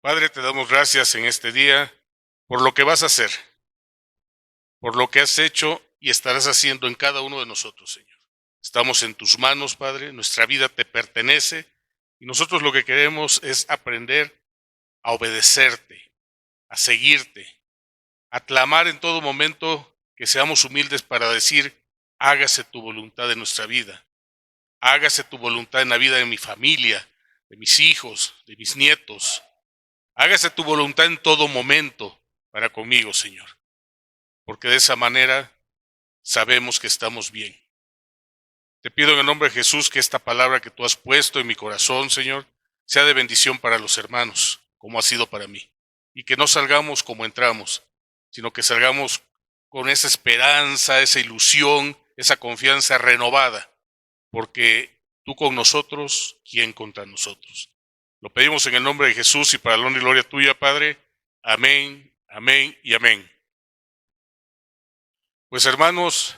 Padre, te damos gracias en este día por lo que vas a hacer, por lo que has hecho y estarás haciendo en cada uno de nosotros, Señor. Estamos en tus manos, Padre, nuestra vida te pertenece y nosotros lo que queremos es aprender a obedecerte, a seguirte, a clamar en todo momento que seamos humildes para decir, hágase tu voluntad en nuestra vida, hágase tu voluntad en la vida de mi familia, de mis hijos, de mis nietos. Hágase tu voluntad en todo momento para conmigo, Señor, porque de esa manera sabemos que estamos bien. Te pido en el nombre de Jesús que esta palabra que tú has puesto en mi corazón, Señor, sea de bendición para los hermanos, como ha sido para mí. Y que no salgamos como entramos, sino que salgamos con esa esperanza, esa ilusión, esa confianza renovada, porque tú con nosotros, ¿quién contra nosotros? Lo pedimos en el nombre de Jesús y para la honra y gloria tuya, Padre. Amén, amén y amén. Pues hermanos,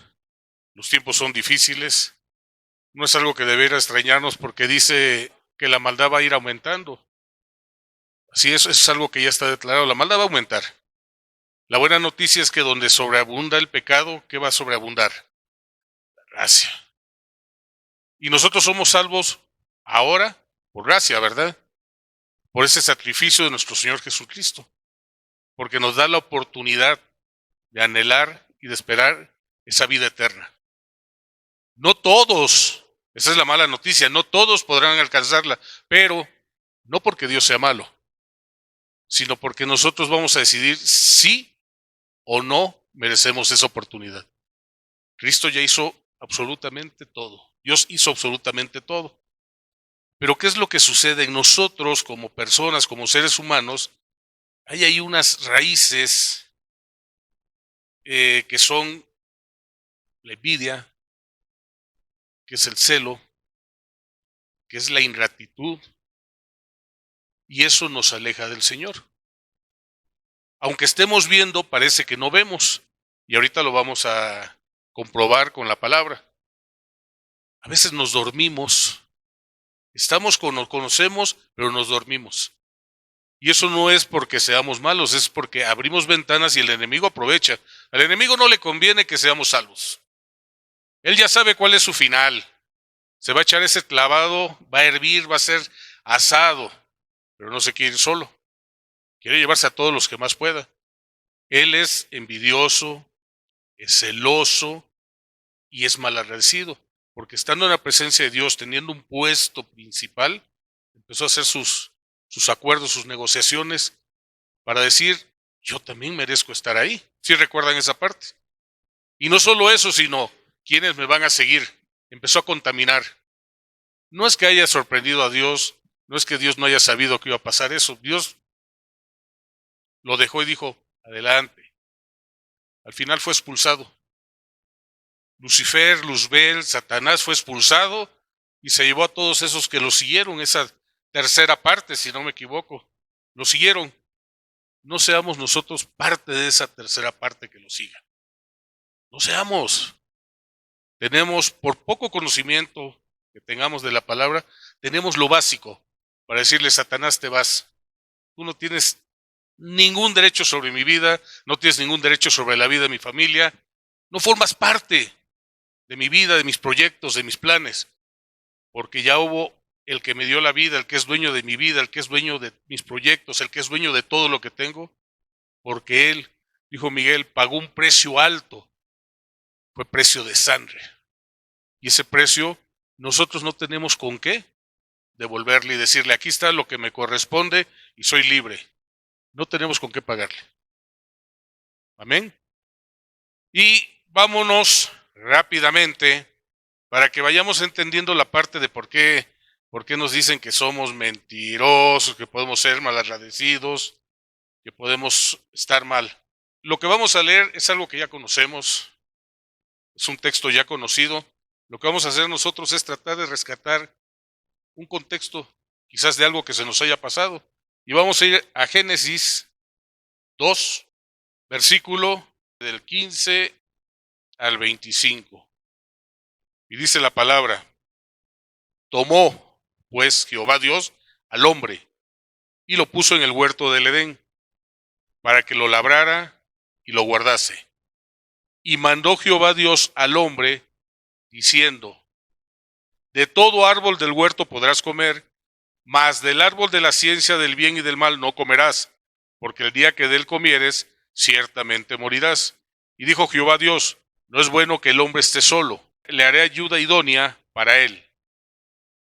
los tiempos son difíciles. No es algo que debiera extrañarnos porque dice que la maldad va a ir aumentando. Así es algo que ya está declarado. La maldad va a aumentar. La buena noticia es que donde sobreabunda el pecado, ¿qué va a sobreabundar? La gracia. Y nosotros somos salvos ahora por gracia, ¿verdad? Por ese sacrificio de nuestro Señor Jesucristo. Porque nos da la oportunidad de anhelar y de esperar esa vida eterna. No todos, esa es la mala noticia, no todos podrán alcanzarla, pero no porque Dios sea malo, sino porque nosotros vamos a decidir si o no merecemos esa oportunidad. Cristo ya hizo absolutamente todo, Dios hizo absolutamente todo. Pero ¿qué es lo que sucede en nosotros como personas, como seres humanos? Hay ahí unas raíces que son la envidia, que es el celo, que es la ingratitud, y eso nos aleja del Señor. Aunque estemos viendo, parece que no vemos, y ahorita lo vamos a comprobar con la palabra. A veces nos dormimos, nos conocemos, pero nos dormimos. Y eso no es porque seamos malos, es porque abrimos ventanas y el enemigo aprovecha. Al enemigo no le conviene que seamos salvos. Él ya sabe cuál es su final. Se va a echar ese clavado, va a hervir, va a ser asado, pero no se quiere ir solo. Quiere llevarse a todos los que más pueda. Él es envidioso, es celoso y es malagradecido, porque estando en la presencia de Dios, teniendo un puesto principal, empezó a hacer sus acuerdos, sus negociaciones, para decir, yo también merezco estar ahí. ¿Sí recuerdan esa parte? Y no solo eso, sino, ¿quiénes me van a seguir? Empezó a contaminar. No es que haya sorprendido a Dios, no es que Dios no haya sabido que iba a pasar eso. Dios lo dejó y dijo, adelante. Al final fue expulsado. Lucifer, Luzbel, Satanás fue expulsado y se llevó a todos esos que lo siguieron, esa tercera parte, si no me equivoco. Lo siguieron. No seamos nosotros parte de esa tercera parte que lo siga. No seamos. Tenemos, por poco conocimiento que tengamos de la palabra, tenemos lo básico para decirle, Satanás, te vas. Tú no tienes ningún derecho sobre mi vida, no tienes ningún derecho sobre la vida de mi familia, no formas parte de mi vida, de mis proyectos, de mis planes, porque ya hubo el que me dio la vida, el que es dueño de mi vida, el que es dueño de mis proyectos, el que es dueño de todo lo que tengo, porque él, dijo Miguel, pagó un precio alto, fue precio de sangre. Y ese precio nosotros no tenemos con qué devolverle y decirle, aquí está lo que me corresponde y soy libre. No tenemos con qué pagarle. Amén. Y vámonos rápidamente para que vayamos entendiendo la parte de por qué nos dicen que somos mentirosos, que podemos ser malagradecidos, que podemos estar mal. Lo que vamos a leer es algo que ya conocemos, es un texto ya conocido. Lo que vamos a hacer nosotros es tratar de rescatar un contexto quizás de algo que se nos haya pasado. Y vamos a ir a Génesis 2, versículo del 15 al 25. Y dice la palabra, tomó pues Jehová Dios al hombre y lo puso en el huerto del Edén, para que lo labrara y lo guardase. Y mandó Jehová Dios al hombre, diciendo: de todo árbol del huerto podrás comer, mas del árbol de la ciencia del bien y del mal no comerás, porque el día que de él comieres, ciertamente morirás. Y dijo Jehová Dios: no es bueno que el hombre esté solo, le haré ayuda idónea para él.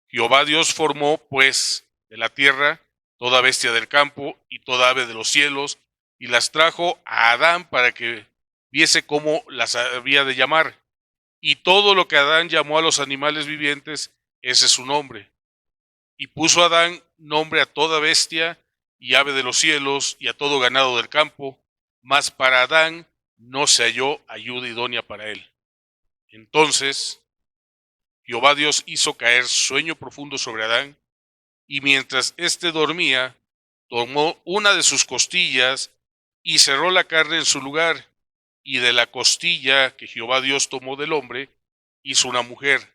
Jehová Dios formó, pues, de la tierra toda bestia del campo y toda ave de los cielos, y las trajo a Adán para que viese cómo las había de llamar. Y todo lo que Adán llamó a los animales vivientes, ese es su nombre. Y puso Adán nombre a toda bestia y ave de los cielos y a todo ganado del campo, mas para Adán no se halló ayuda idónea para él. Entonces Jehová Dios hizo caer sueño profundo sobre Adán, y mientras éste dormía, tomó una de sus costillas y cerró la carne en su lugar, y de la costilla que Jehová Dios tomó del hombre, hizo una mujer,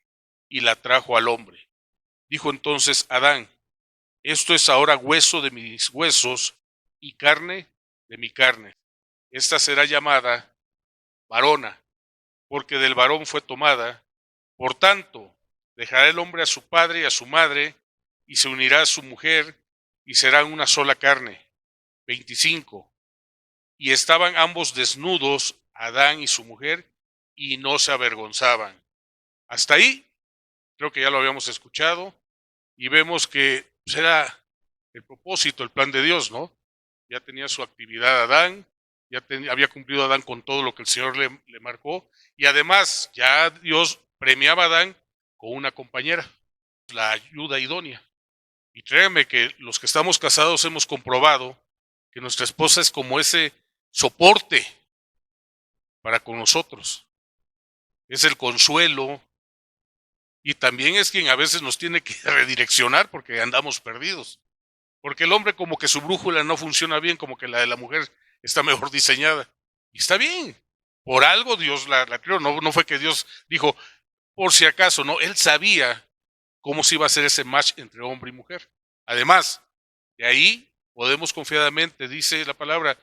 y la trajo al hombre. Dijo entonces Adán: esto es ahora hueso de mis huesos y carne de mi carne. Esta será llamada varona, porque del varón fue tomada. Por tanto, dejará el hombre a su padre y a su madre, y se unirá a su mujer, y serán una sola carne. 25. Y estaban ambos desnudos, Adán y su mujer, y no se avergonzaban. Hasta ahí, creo que ya lo habíamos escuchado, y vemos que era el propósito, el plan de Dios, ¿no? Ya tenía su actividad Adán, había cumplido Adán con todo lo que el Señor le marcó, y además ya Dios premiaba a Adán con una compañera, la ayuda idónea. Y créanme que los que estamos casados hemos comprobado que nuestra esposa es como ese soporte para con nosotros. Es el consuelo, y también es quien a veces nos tiene que redireccionar porque andamos perdidos. Porque el hombre como que su brújula no funciona bien, como que la de la mujer está mejor diseñada. Y está bien. Por algo Dios la creó. No fue que Dios dijo, por si acaso, no. Él sabía cómo se iba a hacer ese match entre hombre y mujer. Además, de ahí podemos confiadamente, dice la palabra,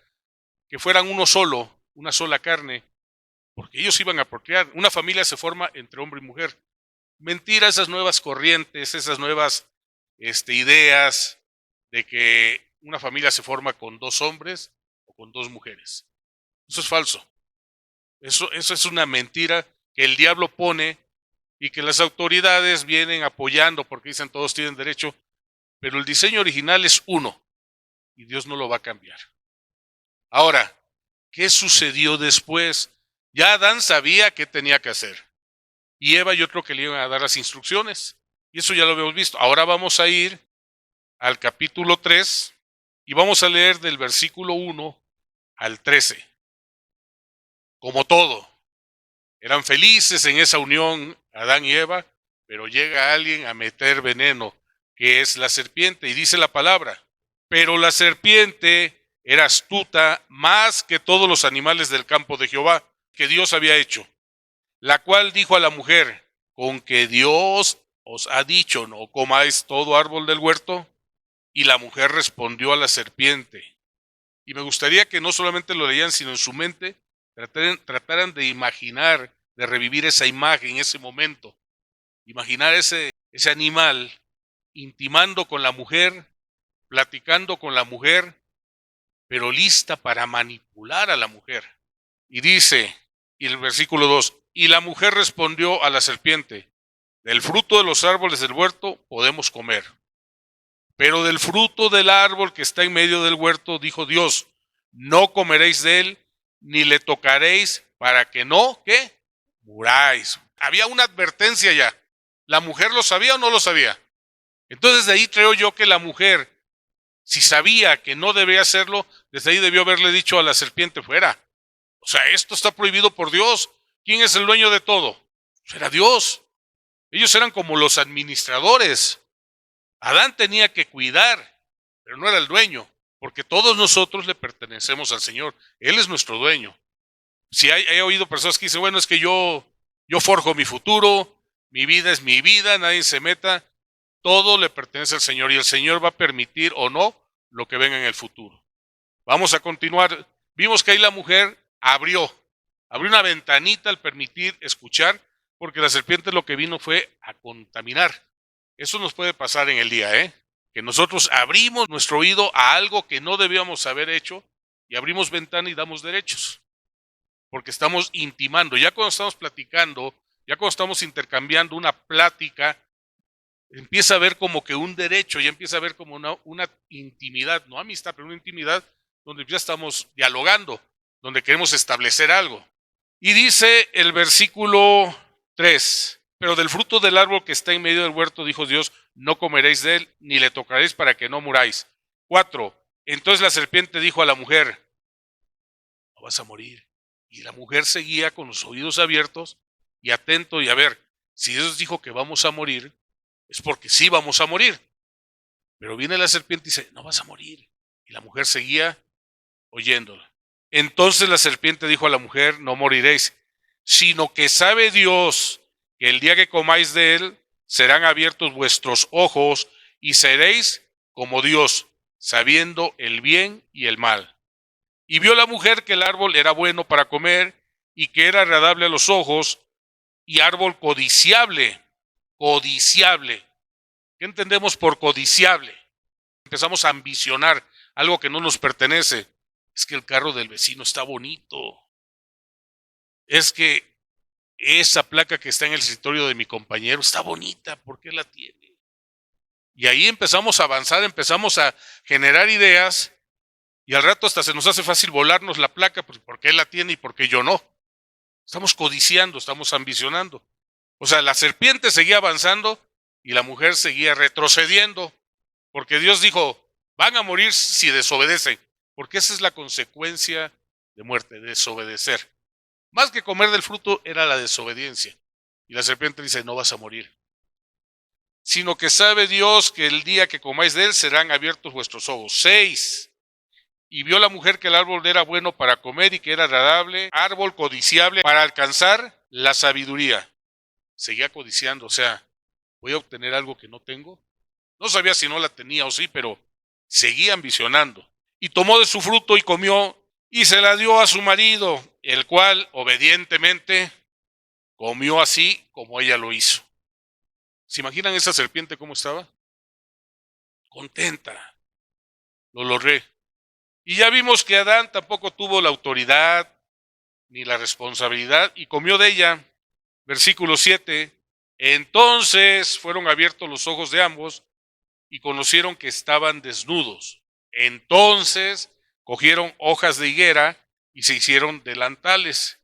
que fueran uno solo, una sola carne, porque ellos iban a procrear. Una familia se forma entre hombre y mujer. Mentira esas nuevas corrientes, esas nuevas ideas de que una familia se forma con dos hombres o con dos mujeres. Eso es falso. Eso es una mentira que el diablo pone y que las autoridades vienen apoyando porque dicen todos tienen derecho, pero el diseño original es uno y Dios no lo va a cambiar. Ahora, ¿qué sucedió después? Ya Adán sabía qué tenía que hacer y Eva yo creo que le iban a dar las instrucciones y eso ya lo habíamos visto. Ahora vamos a ir al capítulo 3 y vamos a leer del versículo 1 al 13. Como todo, eran felices en esa unión Adán y Eva, pero llega alguien a meter veneno, que es la serpiente, y dice la palabra: pero la serpiente era astuta más que todos los animales del campo de Jehová, que Dios había hecho, la cual dijo a la mujer: ¿con que Dios os ha dicho no comáis todo árbol del huerto? Y la mujer respondió a la serpiente. Y me gustaría que no solamente lo leían, sino en su mente trataran de imaginar, de revivir esa imagen, ese momento. Imaginar ese animal intimando con la mujer, platicando con la mujer, pero lista para manipular a la mujer. Y dice, y el versículo 2, y la mujer respondió a la serpiente: del fruto de los árboles del huerto podemos comer, pero del fruto del árbol que está en medio del huerto, dijo Dios: no comeréis de él, ni le tocaréis, para que no, ¿qué? Muráis. Había una advertencia ya. ¿La mujer lo sabía o no lo sabía? Entonces de ahí creo yo que la mujer, si sabía que no debía hacerlo, desde ahí debió haberle dicho a la serpiente: fuera. O sea, esto está prohibido por Dios. ¿Quién es el dueño de todo? Pues era Dios. Ellos eran como los administradores. Adán tenía que cuidar, pero no era el dueño, porque todos nosotros le pertenecemos al Señor. Él es nuestro dueño. Si he oído personas que dicen, bueno, es que yo forjo mi futuro, mi vida es mi vida, nadie se meta. Todo le pertenece al Señor y el Señor va a permitir o no lo que venga en el futuro. Vamos a continuar. Vimos que ahí la mujer abrió una ventanita al permitir escuchar, porque la serpiente lo que vino fue a contaminar. Eso nos puede pasar en el día, que nosotros abrimos nuestro oído a algo que no debíamos haber hecho y abrimos ventana y damos derechos, porque estamos intimando. Ya cuando estamos platicando, ya cuando estamos intercambiando una plática, empieza a ver como que un derecho, ya empieza a ver como una intimidad, no amistad, pero una intimidad donde ya estamos dialogando, donde queremos establecer algo. Y dice el versículo 3, pero del fruto del árbol que está en medio del huerto, dijo Dios, no comeréis de él, ni le tocaréis para que no muráis. 4, entonces la serpiente dijo a la mujer, no vas a morir. Y la mujer seguía con los oídos abiertos y atento, y a ver, si Dios dijo que vamos a morir, es porque sí vamos a morir. Pero viene la serpiente y dice, no vas a morir. Y la mujer seguía oyéndola. Entonces la serpiente dijo a la mujer, no moriréis, sino que sabe Dios que el día que comáis de él, serán abiertos vuestros ojos y seréis como Dios, sabiendo el bien y el mal. Y vio la mujer que el árbol era bueno para comer y que era agradable a los ojos y árbol codiciable. Codiciable. ¿Qué entendemos por codiciable? Empezamos a ambicionar algo que no nos pertenece. Es que el carro del vecino está bonito. Es que esa placa que está en el escritorio de mi compañero está bonita. ¿Por qué la tiene? Y ahí empezamos a avanzar, empezamos a generar ideas y al rato hasta se nos hace fácil volarnos la placa. Pues, ¿por qué él la tiene y por qué yo no? Estamos codiciando, estamos ambicionando. O sea, la serpiente seguía avanzando y la mujer seguía retrocediendo. Porque Dios dijo, van a morir si desobedecen. Porque esa es la consecuencia de muerte, desobedecer. Más que comer del fruto era la desobediencia. Y la serpiente dice, no vas a morir. Sino que sabe Dios que el día que comáis de él serán abiertos vuestros ojos. 6. Y vio la mujer que el árbol era bueno para comer y que era agradable, árbol codiciable para alcanzar la sabiduría. Seguía codiciando, o sea, voy a obtener algo que no tengo. No sabía si no la tenía o sí, pero seguía ambicionando. Y tomó de su fruto y comió y se la dio a su marido, el cual obedientemente comió así como ella lo hizo. ¿Se imaginan esa serpiente cómo estaba? Contenta. Lo logré. Y ya vimos que Adán tampoco tuvo la autoridad ni la responsabilidad y comió de ella. Versículo 7. Entonces fueron abiertos los ojos de ambos y conocieron que estaban desnudos. Entonces cogieron hojas de higuera y se hicieron delantales.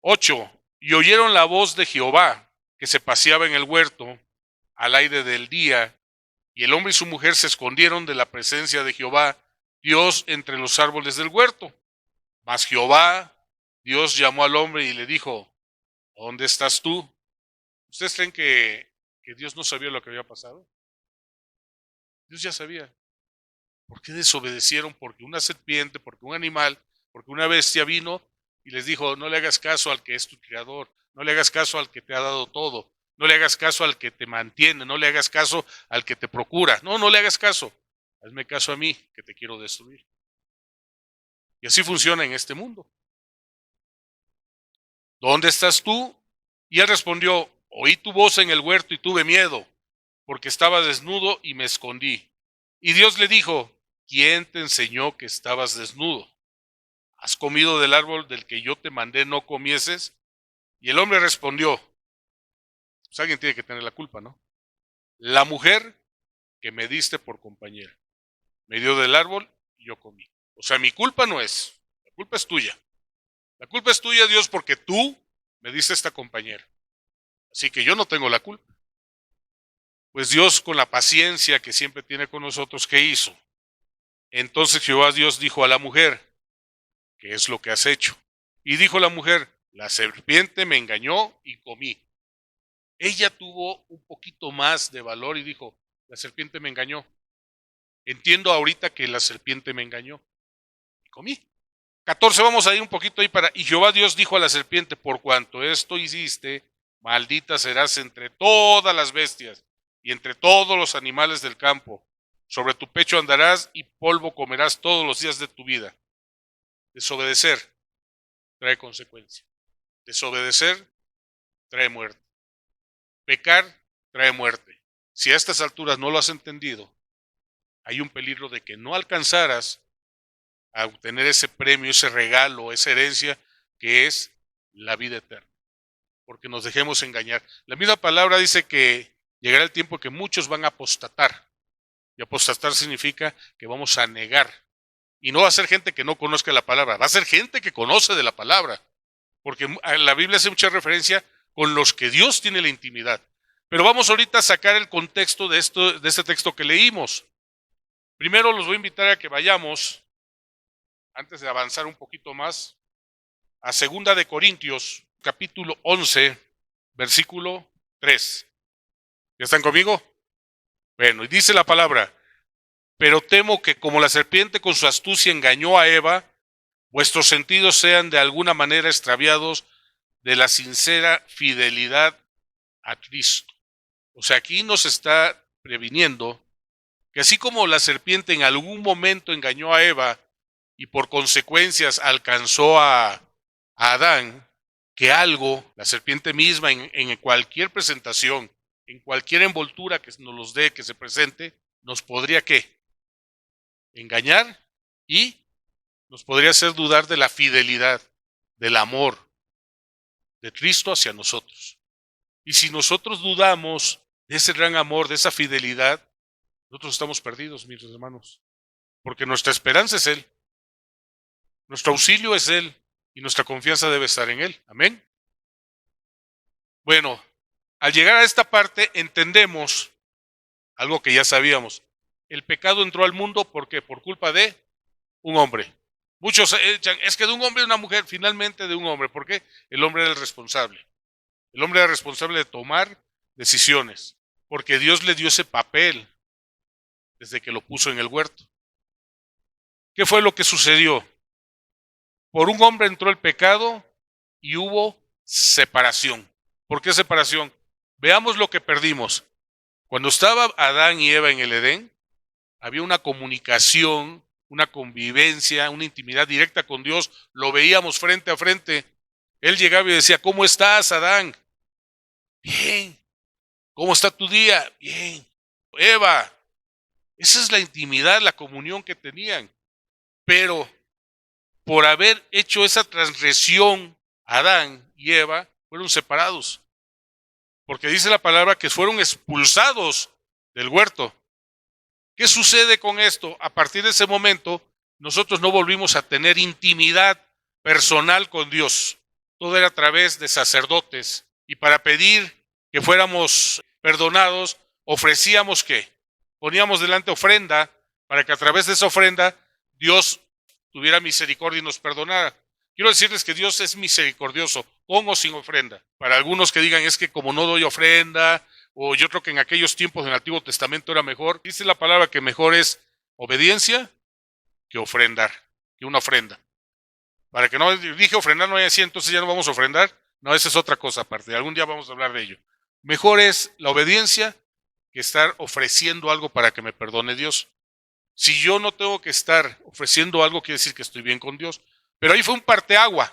8. Y oyeron la voz de Jehová que se paseaba en el huerto al aire del día, y el hombre y su mujer se escondieron de la presencia de Jehová, Dios, entre los árboles del huerto. Mas Jehová, Dios, llamó al hombre y le dijo, ¿dónde estás tú? ¿Ustedes creen que Dios no sabía lo que había pasado? Dios ya sabía. ¿Por qué desobedecieron? Porque una serpiente, porque un animal, porque una bestia vino y les dijo, no le hagas caso al que es tu creador, no le hagas caso al que te ha dado todo, no le hagas caso al que te mantiene, no le hagas caso al que te procura, no le hagas caso, hazme caso a mí que te quiero destruir. Y así funciona en este mundo. ¿Dónde estás tú? Y él respondió, oí tu voz en el huerto y tuve miedo, porque estaba desnudo y me escondí. Y Dios le dijo, ¿quién te enseñó que estabas desnudo? ¿Has comido del árbol del que yo te mandé no comieses? Y el hombre respondió, pues alguien tiene que tener la culpa, ¿no? La mujer que me diste por compañera me dio del árbol y yo comí. O sea, mi culpa no es, la culpa es tuya. La culpa es tuya, Dios, porque tú me diste esta compañera. Así que yo no tengo la culpa. Pues Dios, con la paciencia que siempre tiene con nosotros, ¿qué hizo? Entonces Jehová Dios dijo a la mujer, ¿qué es lo que has hecho? Y dijo la mujer, la serpiente me engañó y comí. Ella tuvo un poquito más de valor y dijo, la serpiente me engañó. Entiendo ahorita que la serpiente me engañó y comí. 14, vamos a ir un poquito ahí para... Y Jehová Dios dijo a la serpiente, por cuanto esto hiciste, maldita serás entre todas las bestias y entre todos los animales del campo. Sobre tu pecho andarás y polvo comerás todos los días de tu vida. Desobedecer trae consecuencia. Desobedecer trae muerte. Pecar trae muerte. Si a estas alturas no lo has entendido, hay un peligro de que no alcanzaras a obtener ese premio, ese regalo, esa herencia que es la vida eterna. Porque nos dejemos engañar. La misma palabra dice que llegará el tiempo que muchos van a apostatar. Y apostatar significa que vamos a negar. Y no va a ser gente que no conozca la palabra, va a ser gente que conoce de la palabra. Porque la Biblia hace mucha referencia con los que Dios tiene la intimidad. Pero vamos ahorita a sacar el contexto de este texto que leímos. Primero los voy a invitar a que vayamos, antes de avanzar un poquito más, a 2 de Corintios, capítulo 11, versículo 3. ¿Ya están conmigo? Bueno, y dice la palabra: pero temo que como la serpiente con su astucia engañó a Eva, vuestros sentidos sean de alguna manera extraviados de la sincera fidelidad a Cristo. O sea, aquí nos está previniendo que así como la serpiente en algún momento engañó a Eva y por consecuencias alcanzó a Adán, que algo, la serpiente misma en cualquier presentación, en cualquier envoltura que nos los dé, que se presente, nos podría ¿qué? Engañar y nos podría hacer dudar de la fidelidad, del amor de Cristo hacia nosotros. Y si nosotros dudamos de ese gran amor, de esa fidelidad, nosotros estamos perdidos, mis hermanos, porque nuestra esperanza es Él, nuestro auxilio es Él y nuestra confianza debe estar en Él. Amén. Bueno, al llegar a esta parte entendemos algo que ya sabíamos. El pecado entró al mundo porque por culpa de un hombre. Muchos echan, es que de un hombre y una mujer, finalmente de un hombre. ¿Por qué? El hombre era el responsable. El hombre era responsable de tomar decisiones, porque Dios le dio ese papel desde que lo puso en el huerto. ¿Qué fue lo que sucedió? Por un hombre entró el pecado y hubo separación. ¿Por qué separación? Veamos lo que perdimos. Cuando estaba Adán y Eva en el Edén, había una comunicación, una convivencia, una intimidad directa con Dios. Lo veíamos frente a frente. Él llegaba y decía: ¿cómo estás, Adán? Bien. ¿Cómo está tu día? Bien. Eva. Esa es la intimidad, la comunión que tenían. Pero por haber hecho esa transgresión, Adán y Eva fueron separados. Porque dice la palabra que fueron expulsados del huerto. ¿Qué sucede con esto? A partir de ese momento, nosotros no volvimos a tener intimidad personal con Dios. Todo era a través de sacerdotes. Y para pedir que fuéramos perdonados, ofrecíamos ¿qué? Poníamos delante ofrenda para que a través de esa ofrenda Dios tuviera misericordia y nos perdonara. Quiero decirles que Dios es misericordioso, con o sin ofrenda. Para algunos que digan, es que como no doy ofrenda, o yo creo que en aquellos tiempos del Antiguo Testamento era mejor, dice la palabra que mejor es obediencia que ofrendar, que una ofrenda. Para que no dije ofrendar, no hay así, entonces ya no vamos a ofrendar. No, esa es otra cosa aparte, algún día vamos a hablar de ello. Mejor es la obediencia que estar ofreciendo algo para que me perdone Dios. Si yo no tengo que estar ofreciendo algo, quiere decir que estoy bien con Dios. Pero ahí fue un parteagua,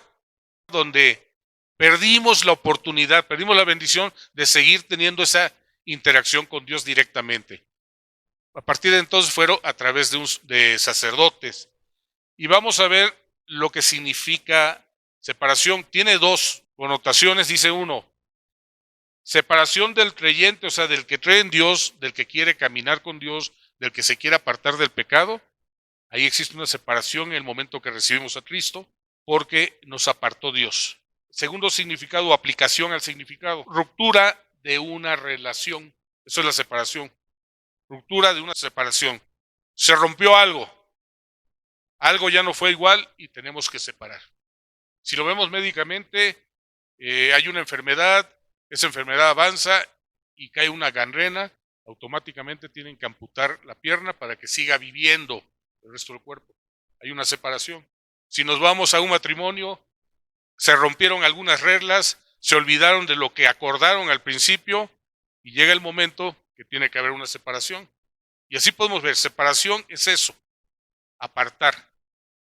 donde perdimos la oportunidad, perdimos la bendición de seguir teniendo esa interacción con Dios directamente. A partir de entonces fueron a través de sacerdotes. Y vamos a ver lo que significa separación. Tiene dos connotaciones, dice uno. Separación del creyente, o sea, del que cree en Dios, del que quiere caminar con Dios, del que se quiere apartar del pecado. Ahí existe una separación en el momento que recibimos a Cristo, porque nos apartó Dios. Segundo significado, aplicación al significado. Ruptura de una relación. Eso es la separación. Ruptura de una separación. Se rompió algo. Algo ya no fue igual y tenemos que separar. Si lo vemos médicamente, hay una enfermedad, esa enfermedad avanza y cae una gangrena, automáticamente tienen que amputar la pierna para que siga viviendo el resto del cuerpo. Hay una separación. Si nos vamos a un matrimonio, se rompieron algunas reglas, se olvidaron de lo que acordaron al principio y llega el momento que tiene que haber una separación. Y así podemos ver, separación es eso, apartar.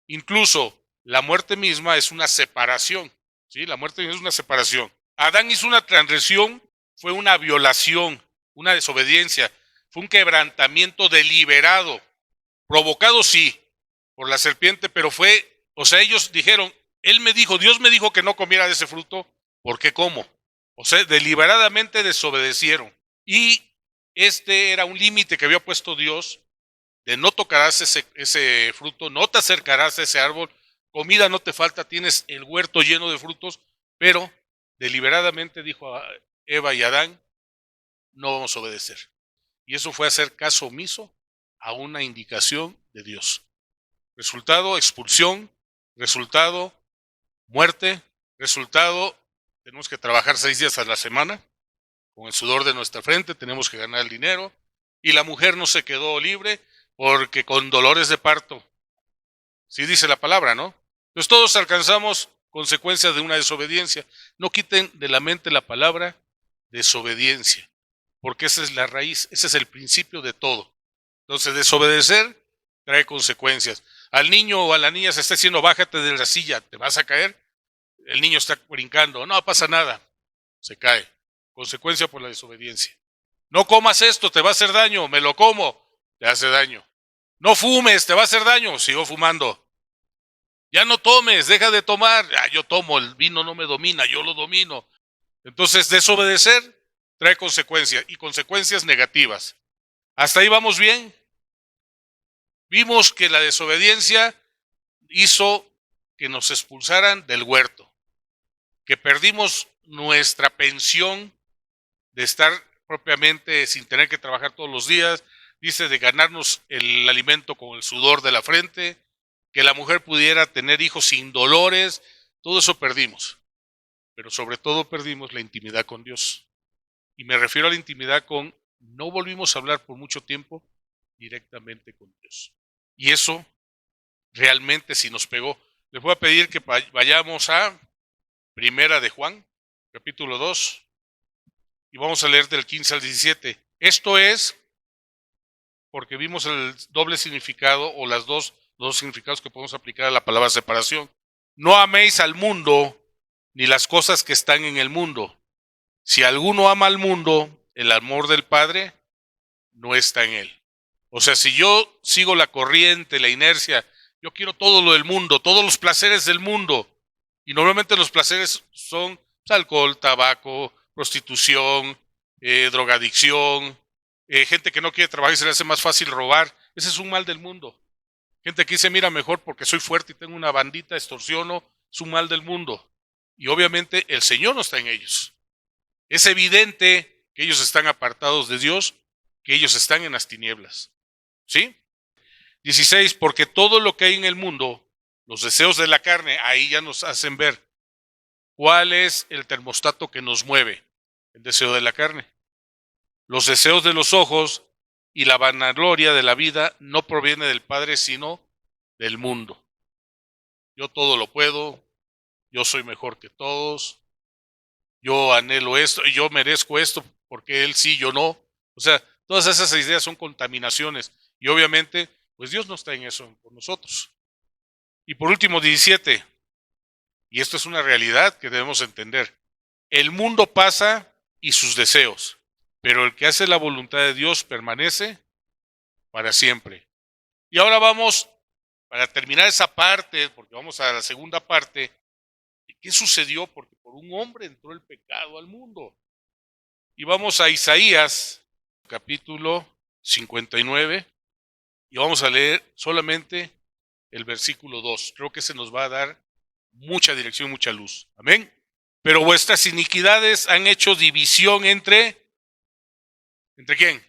Incluso la muerte misma es una separación, ¿sí? La muerte es una separación. Adán hizo una transgresión, fue una violación, una desobediencia, fue un quebrantamiento deliberado, provocado sí, por la serpiente, pero fue, o sea, ellos dijeron, Dios me dijo que no comiera de ese fruto, ¿por qué como? O sea, deliberadamente desobedecieron. Y este era un límite que había puesto Dios, de no tocarás ese fruto, no te acercarás a ese árbol, comida no te falta, tienes el huerto lleno de frutos, pero deliberadamente dijo a Eva y Adán, no vamos a obedecer. Y eso fue hacer caso omiso a una indicación de Dios. Resultado, expulsión. Resultado, muerte. Resultado, tenemos que trabajar 6 días a la semana con el sudor de nuestra frente, tenemos que ganar el dinero. Y la mujer no se quedó libre porque con dolores de parto. Sí dice la palabra, ¿no? Entonces todos alcanzamos consecuencias de una desobediencia. No quiten de la mente la palabra desobediencia, porque esa es la raíz, ese es el principio de todo. Entonces desobedecer trae consecuencias. Al niño o a la niña se está diciendo, bájate de la silla, te vas a caer. El niño está brincando, no pasa nada, se cae. Consecuencia por la desobediencia. No comas esto, te va a hacer daño, me lo como, te hace daño. No fumes, te va a hacer daño, sigo fumando. Ya no tomes, deja de tomar. Yo tomo, el vino no me domina, yo lo domino. Entonces, desobedecer trae consecuencias y consecuencias negativas. ¿Hasta ahí vamos bien? Vimos que la desobediencia hizo que nos expulsaran del huerto, que perdimos nuestra pensión de estar propiamente sin tener que trabajar todos los días, dice de ganarnos el alimento con el sudor de la frente, que la mujer pudiera tener hijos sin dolores, todo eso perdimos. Pero sobre todo perdimos la intimidad con Dios. Y me refiero a la intimidad con, no volvimos a hablar por mucho tiempo directamente con Dios. Y eso realmente sí nos pegó. Les voy a pedir que vayamos a Primera de Juan, capítulo 2, y vamos a leer del 15 al 17. Esto es porque vimos el doble significado o los dos significados que podemos aplicar a la palabra separación. No améis al mundo ni las cosas que están en el mundo. Si alguno ama al mundo, el amor del Padre no está en él. O sea, si yo sigo la corriente, la inercia, yo quiero todo lo del mundo, todos los placeres del mundo. Y normalmente los placeres son alcohol, tabaco, prostitución, drogadicción, gente que no quiere trabajar y se le hace más fácil robar. Ese es un mal del mundo. Gente que dice, mira, mejor porque soy fuerte y tengo una bandita, extorsiono, es un mal del mundo. Y obviamente el Señor no está en ellos. Es evidente que ellos están apartados de Dios, que ellos están en las tinieblas. ¿Sí? 16, porque todo lo que hay en el mundo, los deseos de la carne, ahí ya nos hacen ver cuál es el termostato que nos mueve, el deseo de la carne. Los deseos de los ojos y la vanagloria de la vida no proviene del Padre, sino del mundo. Yo todo lo puedo, yo soy mejor que todos, yo anhelo esto, y yo merezco esto, porque él sí, yo no. O sea, todas esas ideas son contaminaciones. Y obviamente, pues Dios no está en eso con nosotros. Y por último, 17. Y esto es una realidad que debemos entender. El mundo pasa y sus deseos, pero el que hace la voluntad de Dios permanece para siempre. Y ahora vamos, para terminar esa parte, porque vamos a la segunda parte, ¿qué sucedió? Porque por un hombre entró el pecado al mundo. Y vamos a Isaías, capítulo 59, y vamos a leer solamente el versículo 2. Creo que se nos va a dar mucha dirección, mucha luz. Amén. Pero vuestras iniquidades han hecho división ¿entre quién?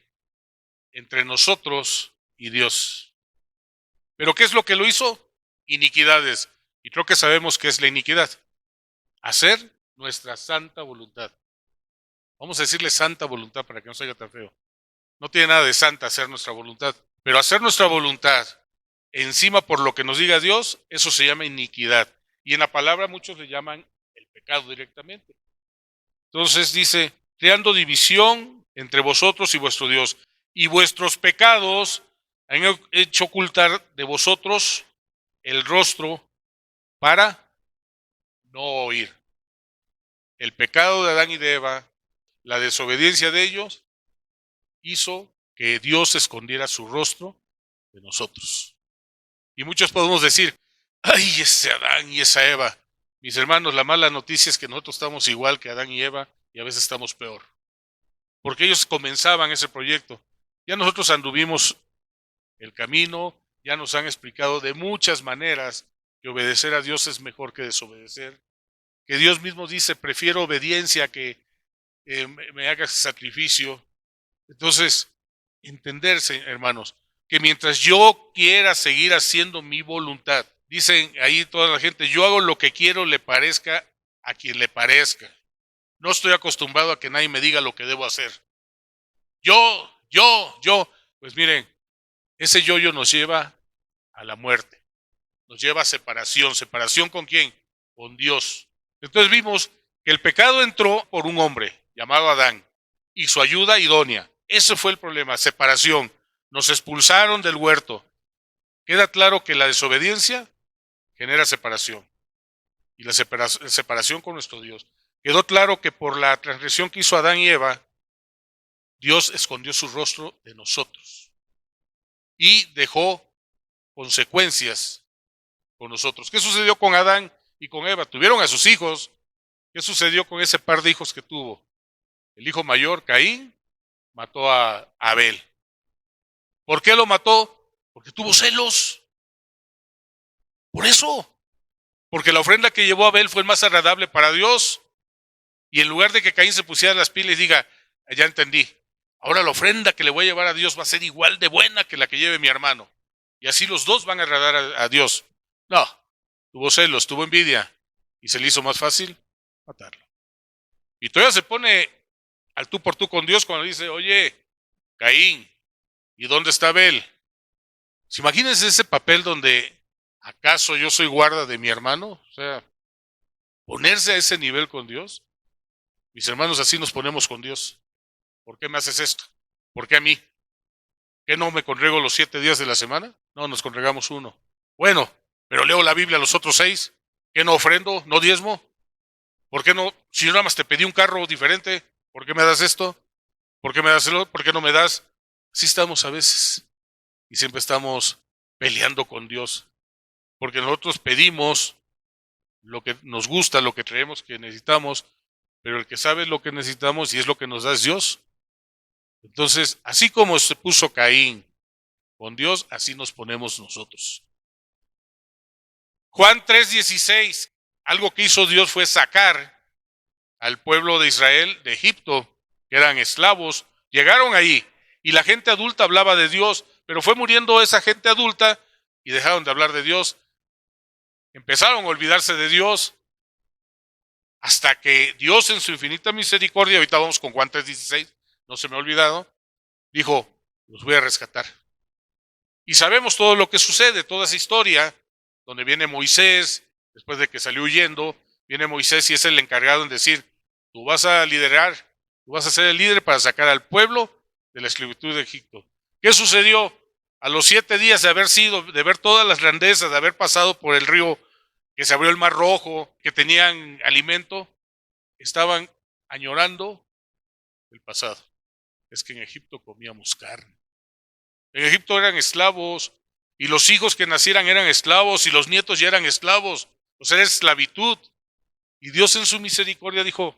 Entre nosotros y Dios. ¿Pero qué es lo que lo hizo? Iniquidades. Y creo que sabemos qué es la iniquidad. Hacer nuestra santa voluntad. Vamos a decirle santa voluntad para que no se oiga tan feo. No tiene nada de santa hacer nuestra voluntad. Pero hacer nuestra voluntad encima por lo que nos diga Dios, eso se llama iniquidad. Y en la palabra muchos le llaman el pecado directamente. Entonces dice, creando división entre vosotros y vuestro Dios. y vuestros pecados han hecho ocultar de vosotros el rostro para no oír. El pecado de Adán y de Eva, la desobediencia de ellos, hizo que Dios escondiera su rostro de nosotros. Y muchos podemos decir, ay, ese Adán y esa Eva. Mis hermanos, la mala noticia es que nosotros estamos igual que Adán y Eva y a veces estamos peor. Porque ellos comenzaban ese proyecto. Ya nosotros anduvimos el camino, ya nos han explicado de muchas maneras que obedecer a Dios es mejor que desobedecer. Que Dios mismo dice, prefiero obediencia que me hagas sacrificio. Entonces, entenderse, hermanos, que mientras yo quiera seguir haciendo mi voluntad, dicen ahí toda la gente, yo hago lo que quiero, le parezca a quien le parezca. No estoy acostumbrado a que nadie me diga lo que debo hacer. Yo. Pues miren, ese yo nos lleva a la muerte. Nos lleva a separación. ¿Separación con quién? Con Dios. Entonces vimos que el pecado entró por un hombre llamado Adán y su ayuda idónea. Ese fue el problema, separación. Nos expulsaron del huerto. Queda claro que la desobediencia genera separación. Y la separación con nuestro Dios. Quedó claro que por la transgresión que hizo Adán y Eva, Dios escondió su rostro de nosotros. Y dejó consecuencias con nosotros. ¿Qué sucedió con Adán y con Eva? Tuvieron a sus hijos. ¿Qué sucedió con ese par de hijos que tuvo? El hijo mayor, Caín, mató a Abel. ¿Por qué lo mató? Porque tuvo celos. Por eso. Porque la ofrenda que llevó Abel fue más agradable para Dios. Y en lugar de que Caín se pusiera las pilas y diga, ya entendí, ahora la ofrenda que le voy a llevar a Dios va a ser igual de buena que la que lleve mi hermano. Y así los dos van a agradar a Dios. No, tuvo celos, tuvo envidia. Y se le hizo más fácil matarlo. Y todavía se pone al tú por tú con Dios cuando dice, oye, Caín, ¿y dónde está Abel? Imagínense ese papel donde, ¿acaso yo soy guarda de mi hermano? O sea, ponerse a ese nivel con Dios. Mis hermanos, así nos ponemos con Dios. ¿Por qué me haces esto? ¿Por qué a mí? ¿Qué no me congrego los 7 días de la semana? No, nos congregamos uno. Bueno, pero leo la Biblia los otros 6. ¿Qué no ofrendo? ¿No diezmo? ¿Por qué no? Si yo nada más te pedí un carro diferente, ¿por qué me das esto? ¿Por qué me das el otro? ¿Por qué no me das? Así estamos a veces. Y siempre estamos peleando con Dios. Porque nosotros pedimos lo que nos gusta, lo que creemos que necesitamos, pero el que sabe lo que necesitamos y es lo que nos da es Dios. Entonces, así como se puso Caín con Dios, así nos ponemos nosotros. Juan 3:16, algo que hizo Dios fue sacar al pueblo de Israel de Egipto, que eran esclavos. Llegaron ahí y la gente adulta hablaba de Dios, pero fue muriendo esa gente adulta y dejaron de hablar de Dios. Empezaron a olvidarse de Dios hasta que Dios en su infinita misericordia, ahorita vamos con Juan 3:16, no se me ha olvidado, dijo, los voy a rescatar. Y sabemos todo lo que sucede, toda esa historia, donde viene Moisés, después de que salió huyendo, viene Moisés y es el encargado en decir, tú vas a liderar, tú vas a ser el líder para sacar al pueblo de la esclavitud de Egipto. ¿Qué sucedió? A los 7 días de haber sido, de ver todas las grandezas, de haber pasado por el río, que se abrió el mar rojo, que tenían alimento, estaban añorando el pasado. Es que en Egipto comíamos carne. En Egipto eran esclavos, y los hijos que nacieran eran esclavos, y los nietos ya eran esclavos. O sea, era esclavitud. Y Dios en su misericordia dijo,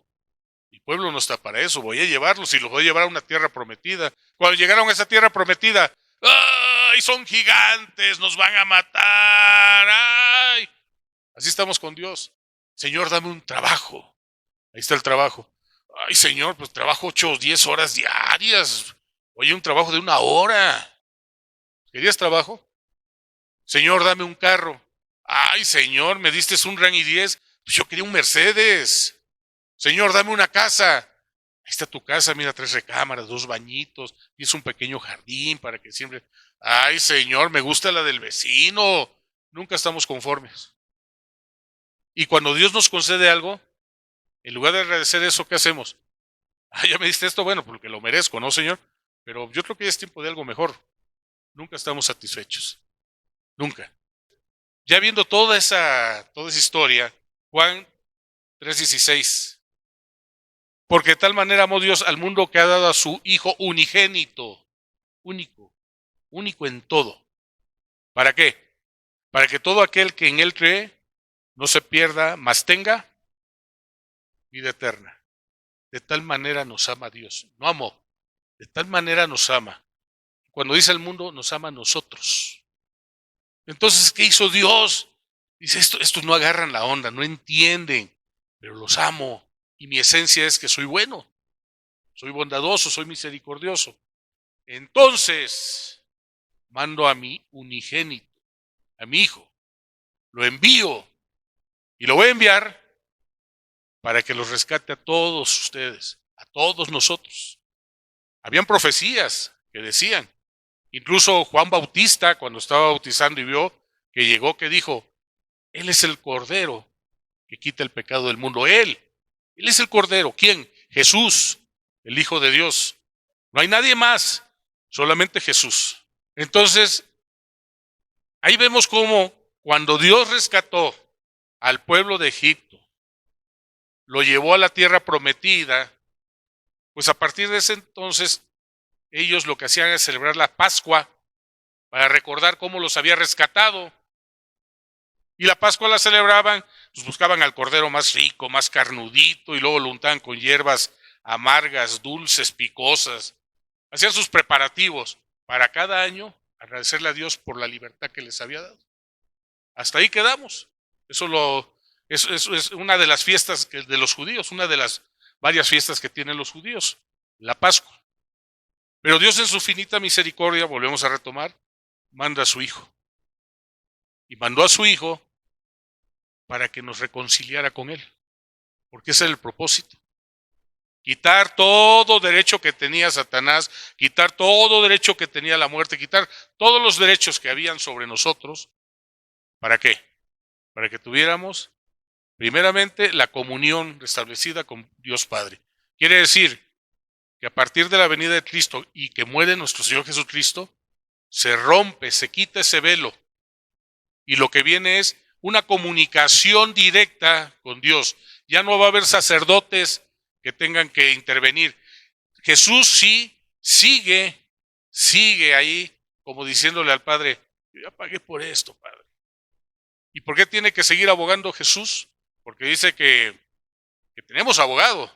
mi pueblo no está para eso, voy a llevarlos y los voy a llevar a una tierra prometida. Cuando llegaron a esa tierra prometida, ¡ay, son gigantes, nos van a matar! ¡Ay! Así estamos con Dios. Señor, dame un trabajo. Ahí está el trabajo. Ay, Señor, pues trabajo 8 o 10 horas diarias. Oye, un trabajo de 1 hora. ¿Querías trabajo? Señor, dame un carro. Ay, Señor, me diste un RAN i10. Pues yo quería un Mercedes. Señor, dame una casa. Ahí está tu casa, mira, 3 recámaras, 2 bañitos, tienes un pequeño jardín para que siempre... Ay, Señor, me gusta la del vecino. Nunca estamos conformes. Y cuando Dios nos concede algo, en lugar de agradecer eso, ¿qué hacemos? Ah, ya me diste esto, bueno, porque lo merezco, ¿no, Señor? pero yo creo que ya es tiempo de algo mejor. Nunca estamos satisfechos. Nunca. Ya viendo toda esa historia, Juan 3:16. Porque de tal manera amó Dios al mundo que ha dado a su Hijo unigénito, único en todo. ¿Para qué? Para que todo aquel que en Él cree no se pierda, mas tenga vida eterna. De tal manera nos ama Dios. No amó, de tal manera nos ama. Cuando dice el mundo, nos ama a nosotros. Entonces, ¿qué hizo Dios? Dice, estos no agarran la onda, no entienden, pero los amo. Y mi esencia es que soy bueno, soy bondadoso, soy misericordioso. Entonces, mando a mi unigénito, a mi hijo, lo envío y lo voy a enviar para que los rescate a todos ustedes, a todos nosotros. Habían profecías que decían, incluso Juan Bautista, cuando estaba bautizando y vio que llegó, que dijo, Él es el Cordero que quita el pecado del mundo. Él es el Cordero. ¿Quién? Jesús, el Hijo de Dios. No hay nadie más, solamente Jesús. Entonces, ahí vemos cómo cuando Dios rescató al pueblo de Egipto, lo llevó a la tierra prometida, pues a partir de ese entonces ellos lo que hacían era celebrar la Pascua para recordar cómo los había rescatado. Y la Pascua la celebraban, pues buscaban al cordero más rico, más carnudito, y luego lo untaban con hierbas amargas, dulces, picosas. Hacían sus preparativos para cada año agradecerle a Dios por la libertad que les había dado. Hasta ahí quedamos. Eso es una de las fiestas de los judíos, una de las varias fiestas que tienen los judíos, la Pascua. Pero Dios en su finita misericordia, volvemos a retomar, manda a su Hijo. Y mandó a su Hijo para que nos reconciliara con Él. Porque ese es el propósito. Quitar todo derecho que tenía Satanás, quitar todo derecho que tenía la muerte, quitar todos los derechos que habían sobre nosotros. ¿Para qué? Para que tuviéramos, primeramente, la comunión restablecida con Dios Padre. Quiere decir que a partir de la venida de Cristo y que muere nuestro Señor Jesucristo, se rompe, se quita ese velo. Y lo que viene es una comunicación directa con Dios. Ya no va a haber sacerdotes que tengan que intervenir. Jesús sí sigue ahí como diciéndole al Padre, yo ya pagué por esto, Padre. ¿Y por qué tiene que seguir abogando Jesús? Porque dice que tenemos abogado.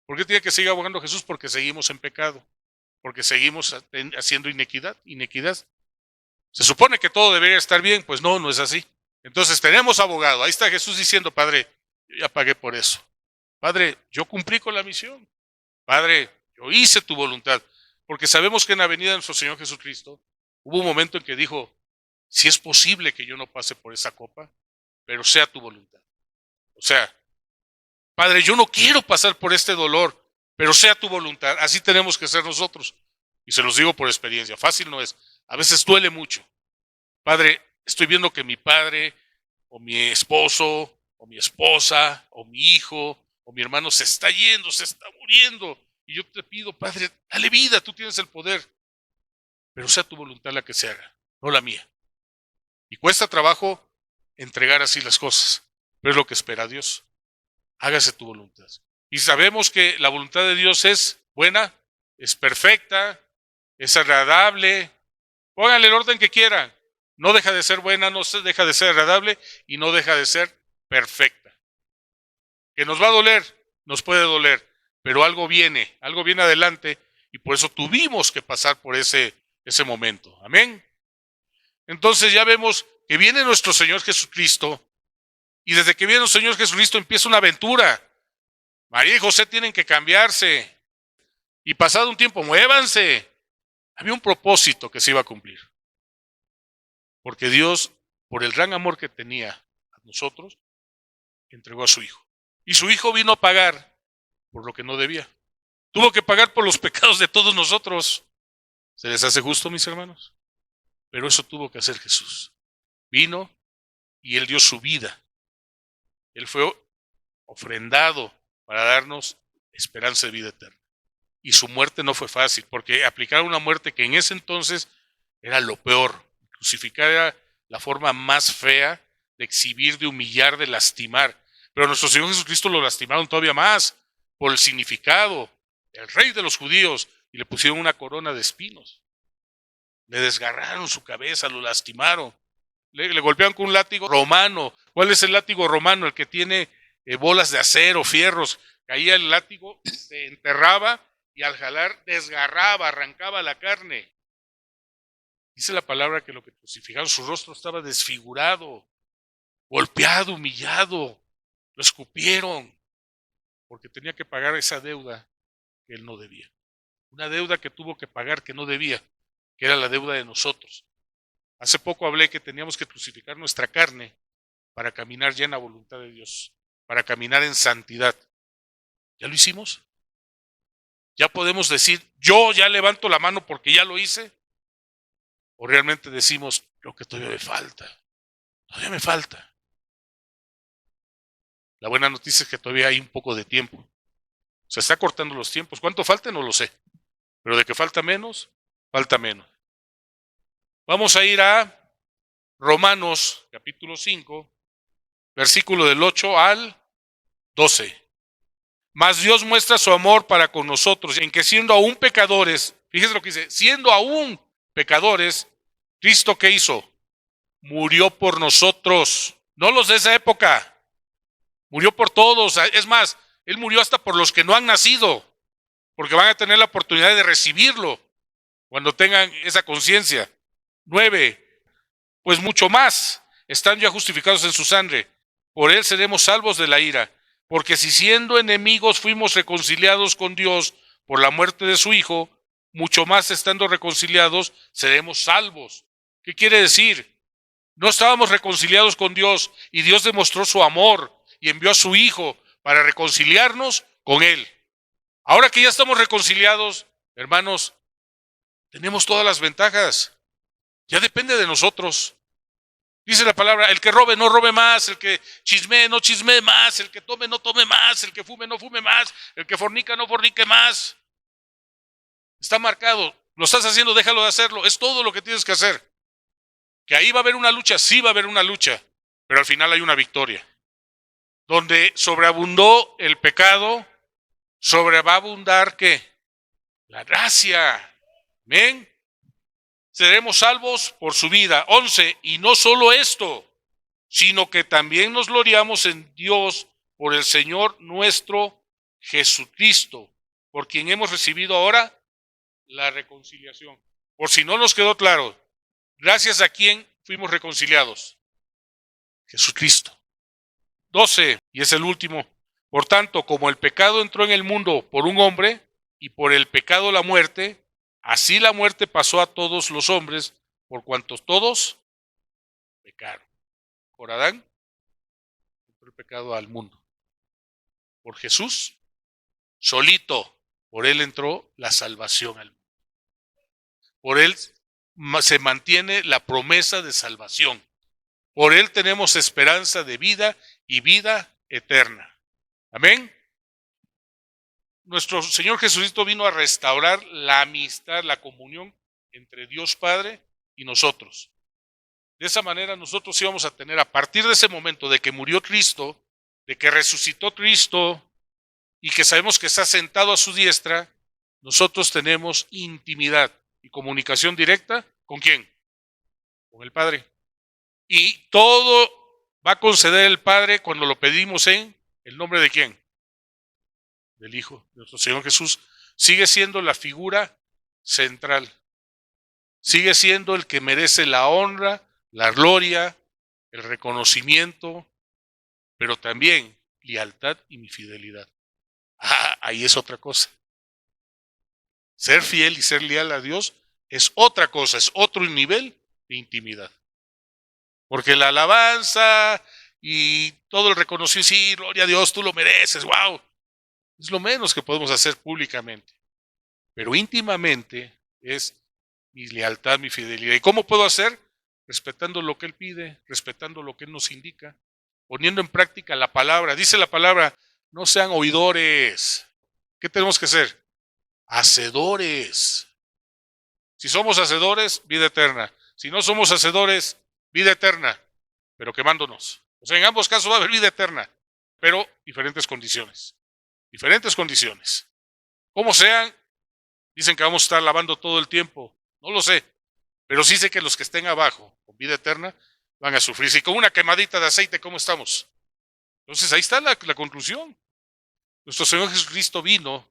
¿Por qué tiene que seguir abogando Jesús? Porque seguimos en pecado. Porque seguimos haciendo inequidad. Se supone que todo debería estar bien, pues no es así. Entonces tenemos abogado. Ahí está Jesús diciendo, Padre, yo ya pagué por eso. Padre, yo cumplí con la misión. Padre, yo hice tu voluntad. Porque sabemos que en la venida de nuestro Señor Jesucristo hubo un momento en que dijo, si es posible que yo no pase por esa copa, pero sea tu voluntad. O sea, Padre, yo no quiero pasar por este dolor, pero sea tu voluntad. Así tenemos que ser nosotros. Y se los digo por experiencia. Fácil no es. A veces duele mucho. Padre, estoy viendo que mi padre, o mi esposo, o mi esposa, o mi hijo, o mi hermano se está yendo, se está muriendo. Y yo te pido, Padre, dale vida, tú tienes el poder. Pero sea tu voluntad la que se haga, no la mía. Y cuesta trabajo entregar así las cosas, pero es lo que espera Dios. Hágase tu voluntad. Y sabemos que la voluntad de Dios es buena, es perfecta, es agradable. Pónganle el orden que quieran. No deja de ser buena, no deja de ser agradable y no deja de ser perfecta. Que nos va a doler, nos puede doler, pero algo viene adelante y por eso tuvimos que pasar por ese momento. Amén. Entonces ya vemos que viene nuestro Señor Jesucristo y desde que viene nuestro Señor Jesucristo empieza una aventura. María y José tienen que cambiarse y pasado un tiempo muévanse. Había un propósito que se iba a cumplir. Porque Dios, por el gran amor que tenía a nosotros, entregó a su Hijo. Y su Hijo vino a pagar por lo que no debía. Tuvo que pagar por los pecados de todos nosotros. ¿Se les hace justo, mis hermanos? Pero eso tuvo que hacer Jesús. Vino y Él dio su vida. Él fue ofrendado para darnos esperanza de vida eterna. y su muerte no fue fácil, porque aplicar una muerte que en ese entonces era lo peor. Crucificar era la forma más fea de exhibir, de humillar, de lastimar. Pero nuestro Señor Jesucristo lo lastimaron todavía más por el significado. El rey de los judíos, y le pusieron una corona de espinos. Le desgarraron su cabeza, lo lastimaron. Le golpearon con un látigo romano. ¿Cuál es el látigo romano? El que tiene bolas de acero, fierros. Caía el látigo, se enterraba y al jalar desgarraba, arrancaba la carne. Dice la palabra que lo que crucificaron, su rostro estaba desfigurado, golpeado, humillado. Lo escupieron porque tenía que pagar esa deuda que él no debía. Una deuda que tuvo que pagar que no debía, que era la deuda de nosotros. Hace poco hablé que teníamos que crucificar nuestra carne para caminar ya en la voluntad de Dios, para caminar en santidad. ¿Ya lo hicimos? ¿Ya podemos decir, yo ya levanto la mano porque ya lo hice? ¿O realmente decimos, lo que todavía me falta? Todavía me falta. La buena noticia es que todavía hay un poco de tiempo. Se está cortando los tiempos. ¿Cuánto falta? No lo sé. Pero de que falta menos, falta menos. Vamos a ir a Romanos capítulo 5, versículo del 8 al 12. Mas Dios muestra su amor para con nosotros, en que siendo aún pecadores, fíjese lo que dice, siendo aún pecadores, Cristo ¿qué hizo? Murió por nosotros, no los de esa época, murió por todos. Es más, Él murió hasta por los que no han nacido, porque van a tener la oportunidad de recibirlo cuando tengan esa conciencia. 9. Pues mucho más, están ya justificados en su sangre, por Él seremos salvos de la ira. Porque si siendo enemigos fuimos reconciliados con Dios por la muerte de su Hijo, mucho más estando reconciliados seremos salvos. ¿Qué quiere decir? No estábamos reconciliados con Dios y Dios demostró su amor y envió a su Hijo para reconciliarnos con Él. Ahora que ya estamos reconciliados, hermanos, tenemos todas las ventajas. Ya depende de nosotros. Dice la palabra, el que robe no robe más, el que chismee no chismee más, el que tome no tome más, el que fume no fume más, el que fornica no fornique más. Está marcado, lo estás haciendo, déjalo de hacerlo, es todo lo que tienes que hacer. Que ahí va a haber una lucha, sí va a haber una lucha, pero al final hay una victoria. Donde sobreabundó el pecado, sobre va a abundar ¿qué? La gracia. Amén. Seremos salvos por su vida. 11. Y no solo esto, sino que también nos gloriamos en Dios por el Señor nuestro Jesucristo, por quien hemos recibido ahora la reconciliación. Por si no nos quedó claro, gracias a quien fuimos reconciliados. Jesucristo. 12. Y es el último. Por tanto, como el pecado entró en el mundo por un hombre, y por el pecado la muerte, así la muerte pasó a todos los hombres, por cuantos todos pecaron. Por Adán entró el pecado al mundo. Por Jesús, solito, por él entró la salvación al mundo. Por él se mantiene la promesa de salvación. Por él tenemos esperanza de vida y vida eterna. Amén. Nuestro Señor Jesucristo vino a restaurar la amistad, la comunión entre Dios Padre y nosotros. De esa manera nosotros íbamos a tener, a partir de ese momento de que murió Cristo, de que resucitó Cristo y que sabemos que está sentado a su diestra, nosotros tenemos intimidad y comunicación directa. ¿Con quién? Con el Padre. Y todo va a conceder el Padre cuando lo pedimos en el nombre de quién? Del Hijo, de nuestro Señor Jesús. Sigue siendo la figura central. Sigue siendo el que merece la honra, la gloria, el reconocimiento, pero también lealtad y mi fidelidad. Ahí es otra cosa. Ser fiel y ser leal a Dios es otra cosa, es otro nivel de intimidad. Porque la alabanza y todo el reconocimiento, sí, gloria a Dios, tú lo mereces, wow. Es lo menos que podemos hacer públicamente. Pero íntimamente es mi lealtad, mi fidelidad. ¿Y cómo puedo hacer? Respetando lo que Él pide, respetando lo que Él nos indica, poniendo en práctica la palabra. Dice la palabra, no sean oidores. ¿Qué tenemos que hacer? hacedores. Si somos hacedores, vida eterna. Si no somos hacedores, vida eterna, pero quemándonos. O sea, en ambos casos va a haber vida eterna, pero diferentes condiciones. Diferentes condiciones. Como sean, dicen que vamos a estar lavando todo el tiempo. No lo sé, pero sí sé que los que estén abajo, con vida eterna, van a sufrir. Si con una quemadita de aceite, ¿cómo estamos? Entonces ahí está la conclusión. Nuestro Señor Jesucristo vino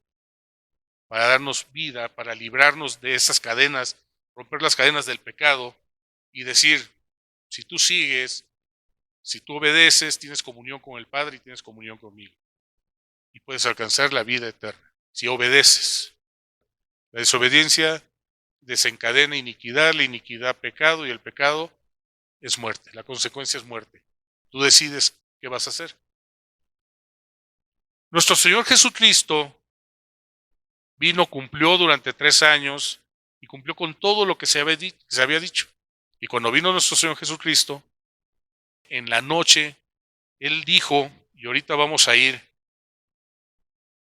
para darnos vida, para librarnos de esas cadenas, romper las cadenas del pecado y decir, si tú sigues, si tú obedeces, tienes comunión con el Padre y tienes comunión conmigo. Y puedes alcanzar la vida eterna, si obedeces. La desobediencia desencadena iniquidad, la iniquidad pecado y el pecado es muerte. La consecuencia es muerte. Tú decides qué vas a hacer. Nuestro Señor Jesucristo vino, cumplió durante 3 años y cumplió con todo lo que se había dicho. Y cuando vino nuestro Señor Jesucristo, en la noche, Él dijo, y ahorita vamos a ir,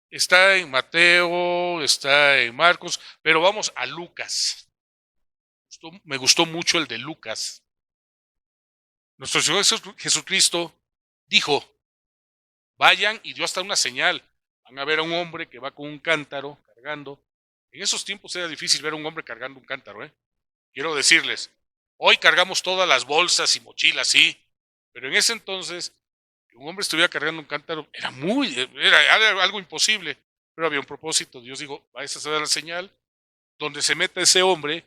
está en Mateo, está en Marcos, pero vamos a Lucas. Me gustó mucho el de Lucas. Nuestro Señor Jesucristo dijo, vayan, y dio hasta una señal. Van a ver a un hombre que va con un cántaro cargando. En esos tiempos era difícil ver a un hombre cargando un cántaro, ¿eh? Quiero decirles, hoy cargamos todas las bolsas y mochilas, sí, pero en ese entonces, que un hombre estuviera cargando un cántaro era algo imposible, pero había un propósito. Dios dijo, vais a hacer la señal, donde se meta ese hombre,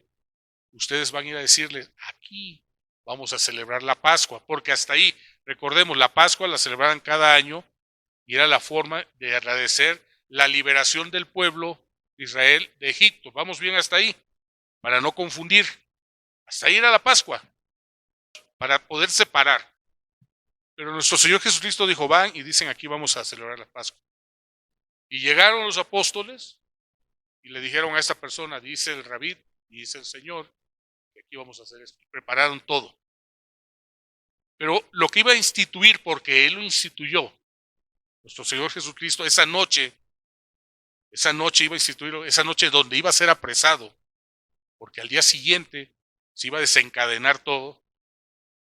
ustedes van a ir a decirles, aquí vamos a celebrar la Pascua, porque hasta ahí, recordemos, la Pascua la celebraban cada año y era la forma de agradecer la liberación del pueblo de Israel de Egipto. Vamos bien hasta ahí, para no confundir. Hasta ahí era la Pascua, para poder separar. Pero nuestro Señor Jesucristo dijo, van y dicen, aquí vamos a celebrar la Pascua. Y llegaron los apóstoles y le dijeron a esta persona, dice el rabí, dice el Señor, que aquí vamos a hacer esto. Prepararon todo. Pero lo que iba a instituir, porque Él lo instituyó, nuestro Señor Jesucristo, esa noche iba a instituirlo, esa noche donde iba a ser apresado, porque al día siguiente se iba a desencadenar todo,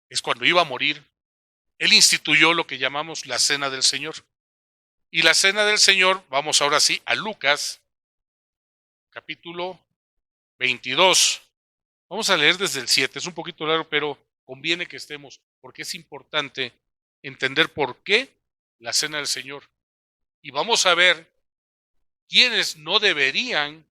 es cuando iba a morir. Él instituyó lo que llamamos la Cena del Señor. Y la Cena del Señor, vamos ahora sí a Lucas, capítulo 22. Vamos a leer desde el 7, es un poquito largo, pero conviene que estemos, porque es importante entender por qué la Cena del Señor. Y vamos a ver quiénes no deberían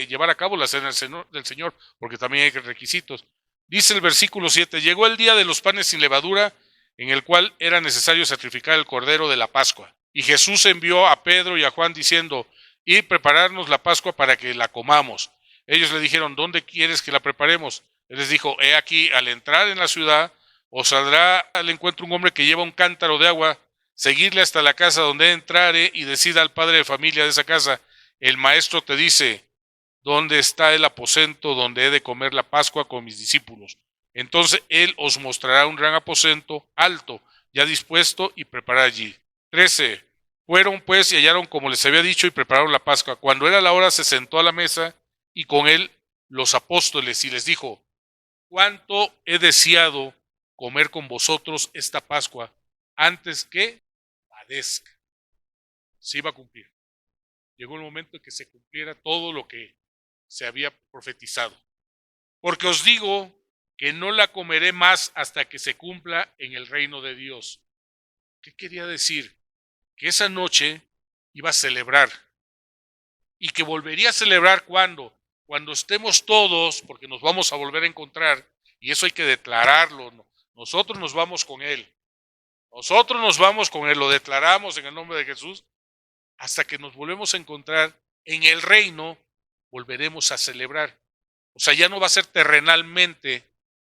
llevar a cabo la Cena del Señor, porque también hay requisitos. Dice el versículo 7, llegó el día de los panes sin levadura, en el cual era necesario sacrificar el cordero de la Pascua. Y Jesús envió a Pedro y a Juan diciendo, id prepararnos la Pascua para que la comamos. Ellos le dijeron, ¿dónde quieres que la preparemos? Él les dijo, he aquí, al entrar en la ciudad, os saldrá al encuentro un hombre que lleva un cántaro de agua, seguidle hasta la casa donde entrare y decida al padre de familia de esa casa, el maestro te dice, ¿dónde está el aposento donde he de comer la Pascua con mis discípulos? Entonces él os mostrará un gran aposento alto, ya dispuesto, y preparad allí. 13. Fueron pues y hallaron como les había dicho y prepararon la Pascua. Cuando era la hora se sentó a la mesa y con él los apóstoles y les dijo, cuánto he deseado comer con vosotros esta Pascua antes que padezca. Se iba a cumplir. Llegó el momento en que se cumpliera todo lo que se había profetizado. Porque os digo que no la comeré más hasta que se cumpla en el reino de Dios. ¿Qué quería decir? Que esa noche iba a celebrar. Y que volvería a celebrar ¿cuándo? Cuando estemos todos, porque nos vamos a volver a encontrar, y eso hay que declararlo. Nosotros nos vamos con Él. Nosotros nos vamos con Él, lo declaramos en el nombre de Jesús, hasta que nos volvemos a encontrar en el reino, volveremos a celebrar. O sea, ya no va a ser terrenalmente,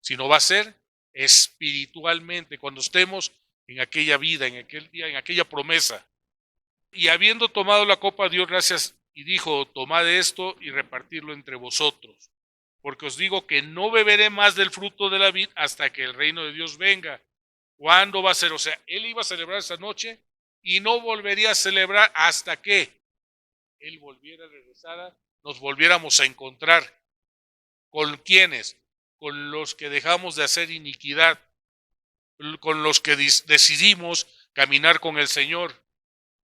sino va a ser espiritualmente, cuando estemos en aquella vida, en aquel día, en aquella promesa. Y habiendo tomado la copa, dio gracias y dijo, tomad esto y repartirlo entre vosotros, porque os digo que no beberé más del fruto de la vid hasta que el reino de Dios venga. ¿Cuándo va a ser? O sea, él iba a celebrar esa noche y no volvería a celebrar hasta que Él volviera, regresara, nos volviéramos a encontrar. ¿Con quiénes? Con los que dejamos de hacer iniquidad, con los que decidimos caminar con el Señor.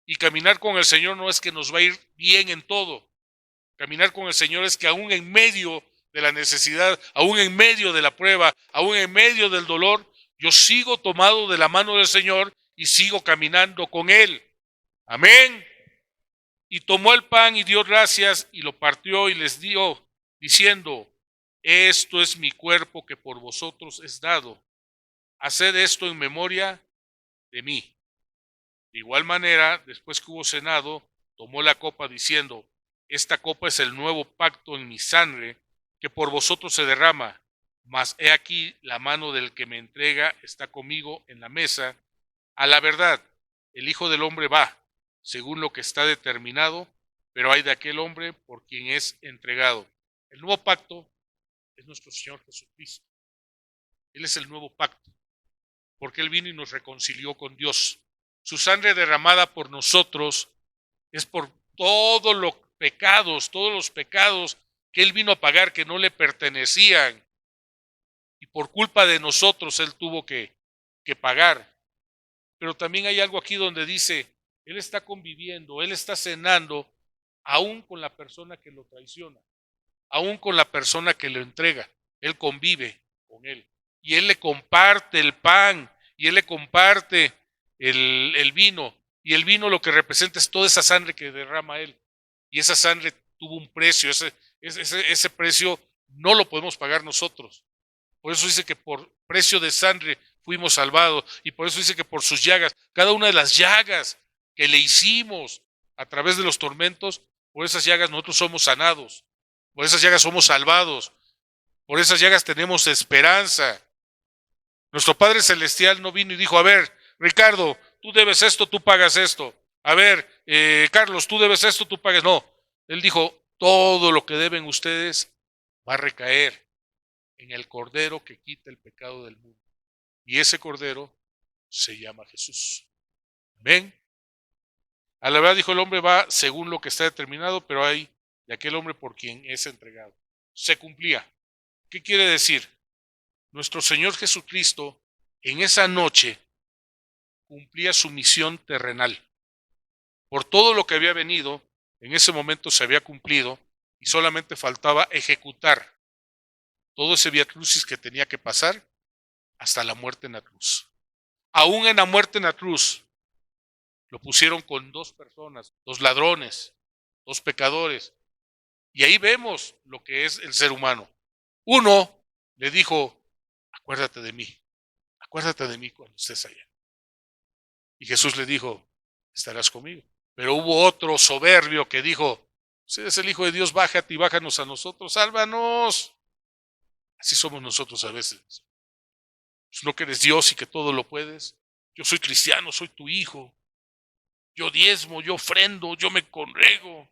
Y caminar con el Señor no es que nos va a ir bien en todo. Caminar con el Señor es que aún en medio de la necesidad, aún en medio de la prueba, aún en medio del dolor, yo sigo tomado de la mano del Señor y sigo caminando con Él. Amén. Y tomó el pan y dio gracias y lo partió y les dio, diciendo: esto es mi cuerpo que por vosotros es dado. Haced esto en memoria de mí. De igual manera, después que hubo cenado, tomó la copa diciendo: esta copa es el nuevo pacto en mi sangre, que por vosotros se derrama. Mas he aquí, la mano del que me entrega está conmigo en la mesa. A la verdad, el Hijo del Hombre va, según lo que está determinado, pero hay de aquel hombre por quien es entregado. El nuevo pacto es nuestro Señor Jesucristo. Él es el nuevo pacto, porque Él vino y nos reconcilió con Dios. Su sangre derramada por nosotros es por todos los pecados que Él vino a pagar, que no le pertenecían. Y por culpa de nosotros Él tuvo que pagar. Pero también hay algo aquí donde dice, Él está conviviendo, Él está cenando, aún con la persona que lo traiciona, aún con la persona que lo entrega. Él convive con Él. Y Él le comparte el pan, y Él le comparte el vino. Y el vino lo que representa es toda esa sangre que derrama Él. Y esa sangre tuvo un precio, ese precio no lo podemos pagar nosotros. Por eso dice que por precio de sangre fuimos salvados. Y por eso dice que por sus llagas, cada una de las llagas que le hicimos a través de los tormentos, por esas llagas nosotros somos sanados. Por esas llagas somos salvados. Por esas llagas tenemos esperanza. Nuestro Padre Celestial no vino y dijo: a ver, Ricardo, tú debes esto, tú pagas esto. A ver, Carlos, tú debes esto, tú pagas. No, Él dijo: todo lo que deben ustedes va a recaer en el Cordero que quita el pecado del mundo. Y ese Cordero se llama Jesús. ¿Ven? A la verdad, dijo, el hombre va según lo que está determinado, pero hay de aquel hombre por quien es entregado. Se cumplía. ¿Qué quiere decir? Nuestro Señor Jesucristo en esa noche cumplía su misión terrenal. Por todo lo que había venido, en ese momento se había cumplido y solamente faltaba ejecutar todo ese vía crucis que tenía que pasar hasta la muerte en la cruz. Aún en la muerte en la cruz, lo pusieron con dos personas, dos ladrones, dos pecadores. Y ahí vemos lo que es el ser humano. Uno le dijo: acuérdate de mí cuando estés allá. Y Jesús le dijo: estarás conmigo. Pero hubo otro soberbio que dijo: si eres el Hijo de Dios, bájate y bájanos a nosotros, sálvanos. Así somos nosotros a veces. Pues no que eres Dios y que todo lo puedes. Yo soy cristiano, soy tu hijo. Yo diezmo, yo ofrendo, yo me congrego.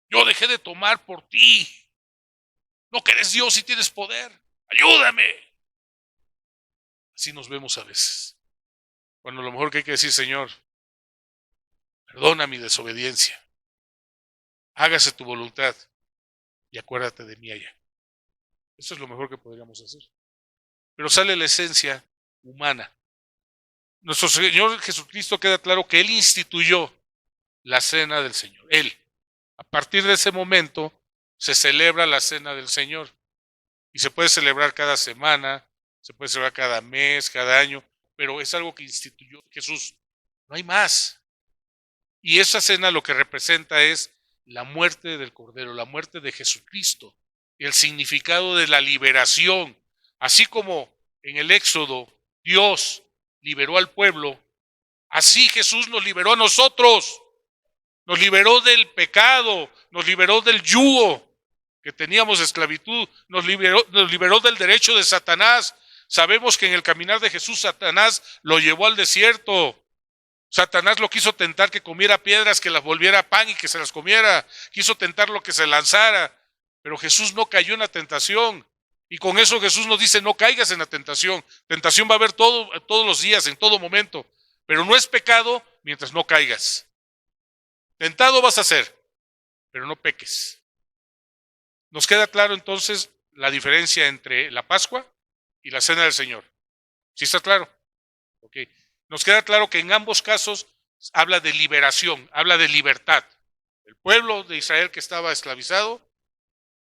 Yo dejé de tomar por ti. No que eres Dios y tienes poder. Ayúdame. Así nos vemos a veces. Cuando lo mejor que hay que decir: Señor, perdona mi desobediencia. Hágase tu voluntad y acuérdate de mí allá. Eso es lo mejor que podríamos hacer. Pero sale la esencia humana. Nuestro Señor Jesucristo, queda claro que Él instituyó la cena del Señor. Él. A partir de ese momento se celebra la cena del Señor. Y se puede celebrar cada semana, se puede celebrar cada mes, cada año, pero es algo que instituyó Jesús. No hay más. Y esa cena lo que representa es la muerte del Cordero, la muerte de Jesucristo, el significado de la liberación. Así como en el Éxodo Dios liberó al pueblo, así Jesús nos liberó a nosotros. Nos liberó del pecado, nos liberó del yugo que teníamos de esclavitud, nos liberó del derecho de Satanás. Sabemos que en el caminar de Jesús Satanás lo llevó al desierto. Satanás lo quiso tentar que comiera piedras, que las volviera pan y que se las comiera. Quiso tentarlo que se lanzara, pero Jesús no cayó en la tentación. Y con eso Jesús nos dice: no caigas en la tentación. Tentación va a haber todos los días, en todo momento, pero no es pecado mientras no caigas. Tentado vas a ser, pero no peques. Nos queda claro entonces la diferencia entre la Pascua y la Cena del Señor. ¿Sí está claro? Ok. Nos queda claro que en ambos casos habla de liberación, habla de libertad. El pueblo de Israel que estaba esclavizado,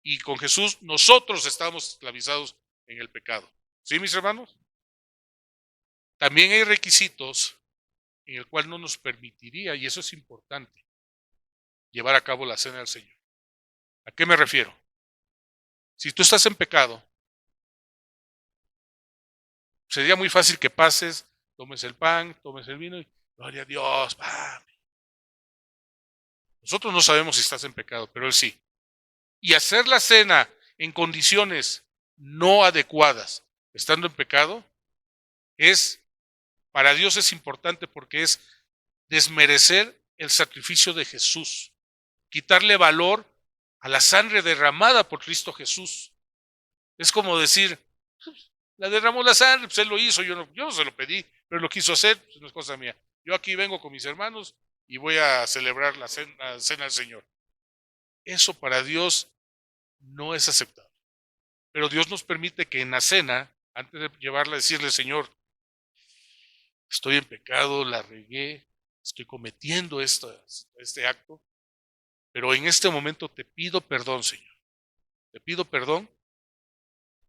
y con Jesús nosotros estamos esclavizados en el pecado. ¿Sí, mis hermanos? También hay requisitos en el cual no nos permitiría, y eso es importante, llevar a cabo la Cena del Señor. ¿A qué me refiero? Si tú estás en pecado, sería muy fácil que pases, tomes el pan, tomes el vino y gloria a Dios, ¡pam! Nosotros no sabemos si estás en pecado, pero Él sí. Y hacer la cena en condiciones no adecuadas, estando en pecado, para Dios es importante porque es desmerecer el sacrificio de Jesús, quitarle valor a la sangre derramada por Cristo Jesús. Es como decir, la derramó la sangre, pues Él lo hizo, yo no se lo pedí, pero lo quiso hacer, pues no es cosa mía. Yo aquí vengo con mis hermanos y voy a celebrar la cena del Señor. Eso para Dios no es aceptable. Pero Dios nos permite que en la cena, antes de llevarla, decirle, Señor, estoy en pecado, la regué, estoy cometiendo este acto, pero en este momento te pido perdón, Señor. Te pido perdón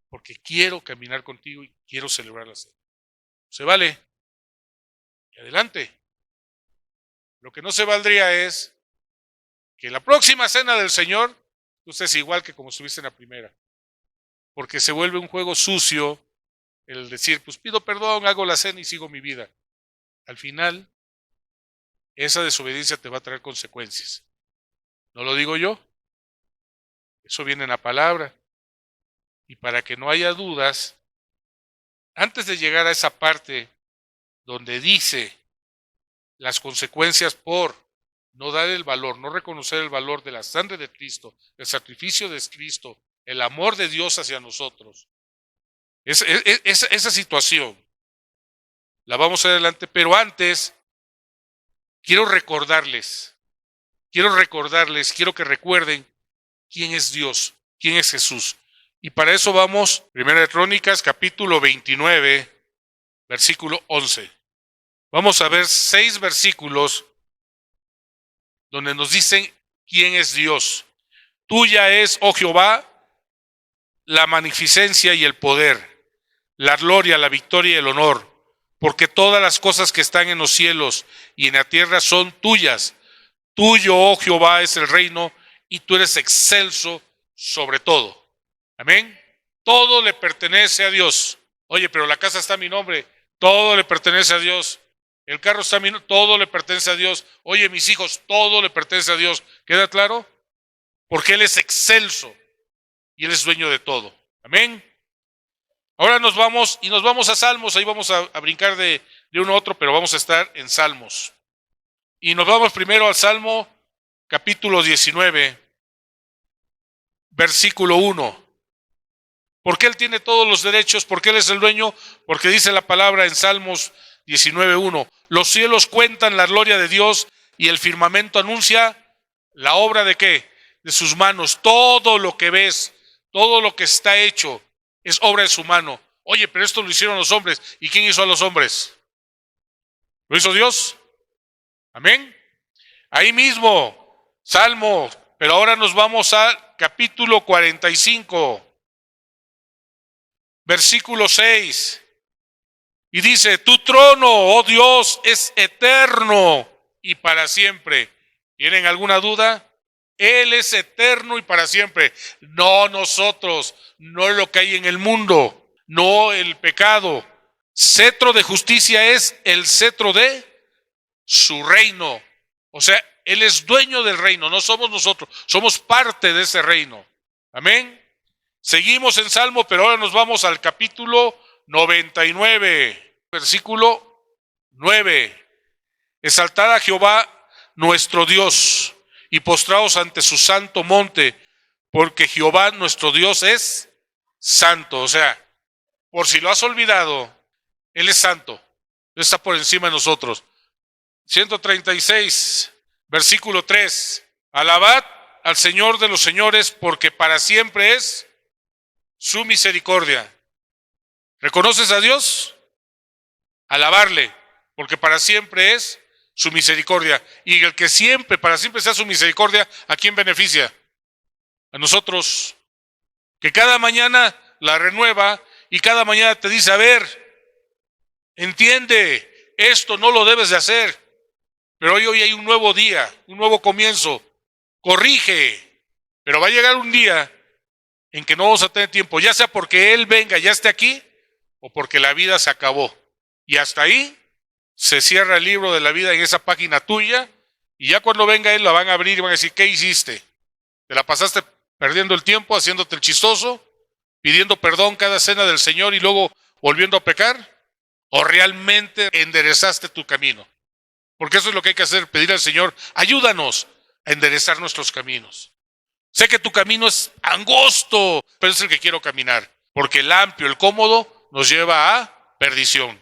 porque quiero caminar contigo y quiero celebrar la cena. ¿Se vale? Y adelante. Lo que no se valdría es que la próxima cena del Señor tú estés igual que como estuviste en la primera. Porque se vuelve un juego sucio el decir, pues pido perdón, hago la cena y sigo mi vida. Al final, esa desobediencia te va a traer consecuencias. ¿No lo digo yo? Eso viene en la palabra. Y para que no haya dudas, antes de llegar a esa parte donde dice las consecuencias por no dar el valor, no reconocer el valor de la sangre de Cristo, el sacrificio de Cristo, el amor de Dios hacia nosotros, esa situación la vamos adelante, pero antes quiero recordarles, quiero que recuerden quién es Dios, quién es Jesús. Y para eso vamos, 1 Crónicas, capítulo 29, versículo 11. Vamos a ver 6 versículos donde nos dicen quién es Dios. Tuya es, oh Jehová, la magnificencia y el poder, la gloria, la victoria y el honor, porque todas las cosas que están en los cielos y en la tierra son tuyas. Tuyo, oh Jehová, es el reino y tú eres excelso sobre todo. Amén. Todo le pertenece a Dios. Oye, pero la casa está a mi nombre. Todo le pertenece a Dios. El carro está a mi nombre. Todo le pertenece a Dios. Oye, mis hijos, todo le pertenece a Dios. ¿Queda claro? Porque Él es excelso y Él es dueño de todo. Amén. Ahora nos vamos a Salmos. Ahí vamos a brincar de uno a otro, pero vamos a estar en Salmos. Y nos vamos primero al Salmo capítulo 19, versículo 1. Porque Él tiene todos los derechos, porque Él es el dueño, porque dice la palabra en Salmos 19:1. Los cielos cuentan la gloria de Dios y el firmamento anuncia la obra de ¿qué? De sus manos. Todo lo que ves, todo lo que está hecho es obra de su mano. Oye, pero esto lo hicieron los hombres. ¿Y quién hizo a los hombres? ¿Lo hizo Dios? Amén. Ahí mismo, Salmo, pero ahora nos vamos al capítulo 45. Versículo 6, y dice, tu trono, oh Dios, es eterno y para siempre. ¿Tienen alguna duda? Él es eterno y para siempre. No nosotros, no lo que hay en el mundo, no el pecado. Cetro de justicia es el cetro de su reino. O sea, Él es dueño del reino, no somos nosotros, somos parte de ese reino. Amén. Seguimos en Salmo, pero ahora nos vamos al capítulo 99, versículo 9. Exaltad a Jehová nuestro Dios y postraos ante su santo monte, porque Jehová nuestro Dios es santo. O sea, por si lo has olvidado, Él es santo, Él está por encima de nosotros. 136, Versículo 3. Alabad al Señor de los señores, porque para siempre es su misericordia. ¿Reconoces a Dios? Alabarle, porque para siempre es su misericordia. Y el que siempre, para siempre sea su misericordia, ¿a quién beneficia? A nosotros, que cada mañana la renueva y cada mañana te dice, a ver, entiende, esto no lo debes de hacer, pero hoy hay un nuevo día, un nuevo comienzo, corrige, pero va a llegar un día en que no vamos a tener tiempo, ya sea porque Él venga, ya esté aquí, o porque la vida se acabó. Y hasta ahí se cierra el libro de la vida en esa página tuya, y ya cuando venga Él la van a abrir y van a decir, ¿qué hiciste? ¿Te la pasaste perdiendo el tiempo, haciéndote el chistoso, pidiendo perdón cada cena del Señor y luego volviendo a pecar? ¿O realmente enderezaste tu camino? Porque eso es lo que hay que hacer, pedir al Señor, ayúdanos a enderezar nuestros caminos. Sé que tu camino es angosto, pero es el que quiero caminar, porque el amplio, el cómodo, nos lleva a perdición.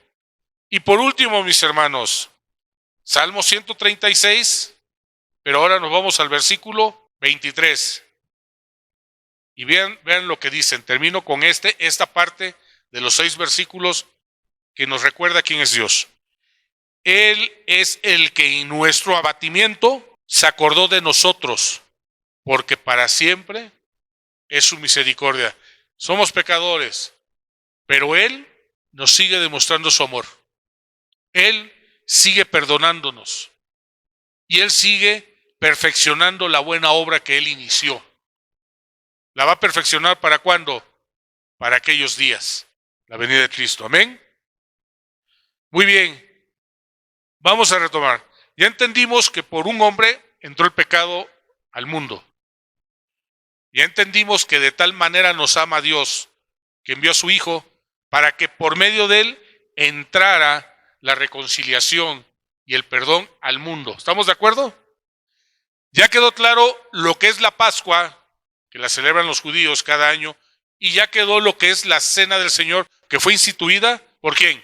Y por último, mis hermanos, Salmo 136, pero ahora nos vamos al versículo 23. Y vean lo que dicen. Termino con esta parte de los 6 versículos que nos recuerda quién es Dios. Él es el que en nuestro abatimiento se acordó de nosotros, porque para siempre es su misericordia. Somos pecadores, pero Él nos sigue demostrando su amor. Él sigue perdonándonos y Él sigue perfeccionando la buena obra que Él inició. ¿La va a perfeccionar para cuándo? Para aquellos días, la venida de Cristo. Amén. Muy bien, vamos a retomar. Ya entendimos que por un hombre entró el pecado al mundo. Ya entendimos que de tal manera nos ama Dios, que envió a su Hijo para que por medio de Él entrara la reconciliación y el perdón al mundo. ¿Estamos de acuerdo? Ya quedó claro lo que es la Pascua, que la celebran los judíos cada año, y ya quedó lo que es la Cena del Señor, que fue instituida, ¿por quién?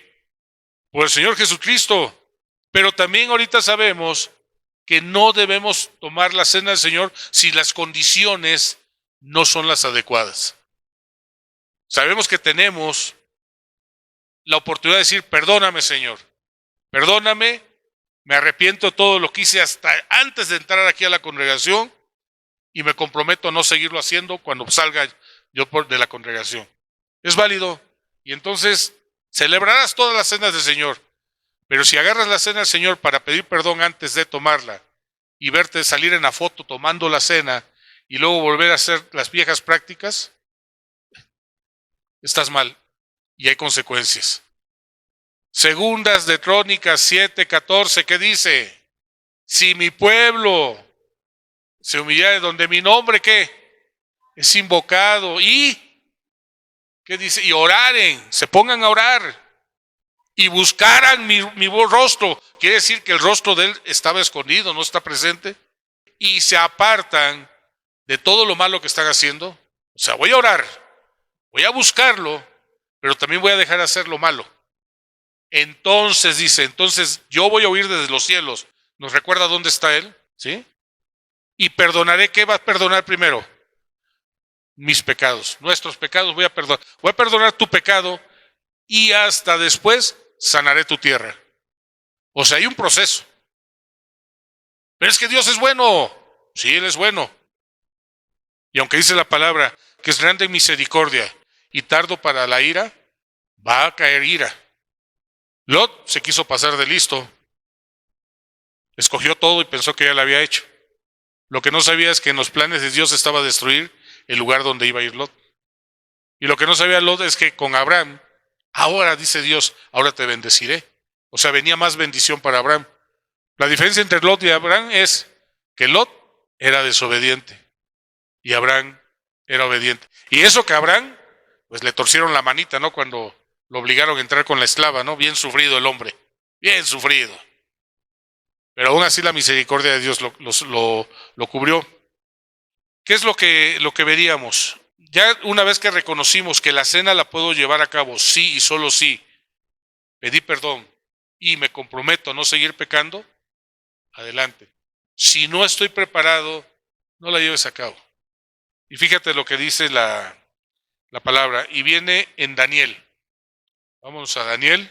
Por el Señor Jesucristo. Pero también ahorita sabemos que no debemos tomar la Cena del Señor si las condiciones no son las adecuadas. Sabemos que tenemos la oportunidad de decir, perdóname, Señor, perdóname, me arrepiento de todo lo que hice hasta antes de entrar aquí a la congregación y me comprometo a no seguirlo haciendo cuando salga yo de la congregación. Es válido. Y entonces celebrarás todas las cenas del Señor. Pero si agarras la cena del Señor para pedir perdón antes de tomarla y verte salir en la foto tomando la cena y luego volver a hacer las viejas prácticas, estás mal y hay consecuencias. Segundas de Crónicas 7:14, ¿qué dice? Si mi pueblo se humillare donde mi nombre, ¿qué? Es invocado y, ¿qué dice? Y oraren, se pongan a orar y buscaran mi rostro. Quiere decir que el rostro de Él estaba escondido, no está presente. Y se apartan de todo lo malo que están haciendo. O sea, voy a orar, voy a buscarlo, pero también voy a dejar de hacer lo malo. Entonces dice, entonces yo voy a oír desde los cielos. ¿Nos recuerda dónde está Él? ¿Sí? Y perdonaré, ¿qué va a perdonar primero? Mis pecados, nuestros pecados voy a perdonar. Voy a perdonar tu pecado y hasta después sanaré tu tierra. O sea, hay un proceso. Pero es que Dios es bueno. Sí, Él es bueno. Y aunque dice la palabra que es grande en misericordia y tardo para la ira, va a caer ira. Lot se quiso pasar de listo. Escogió todo y pensó que ya lo había hecho. Lo que no sabía es que en los planes de Dios estaba destruir el lugar donde iba a ir Lot. Y lo que no sabía Lot es que con Abraham, ahora dice Dios, ahora te bendeciré. O sea, venía más bendición para Abraham. La diferencia entre Lot y Abraham es que Lot era desobediente y Abraham era obediente. Y eso que Abraham, pues le torcieron la manita, ¿no? Cuando lo obligaron a entrar con la esclava, ¿no? Bien sufrido el hombre, bien sufrido. Pero aún así la misericordia de Dios lo cubrió. ¿Qué es lo que veríamos? Ya una vez que reconocimos que la cena la puedo llevar a cabo, sí y solo sí, pedí perdón y me comprometo a no seguir pecando, adelante. Si no estoy preparado, no la lleves a cabo. Y fíjate lo que dice la palabra. Y viene en Daniel. Vamos a Daniel,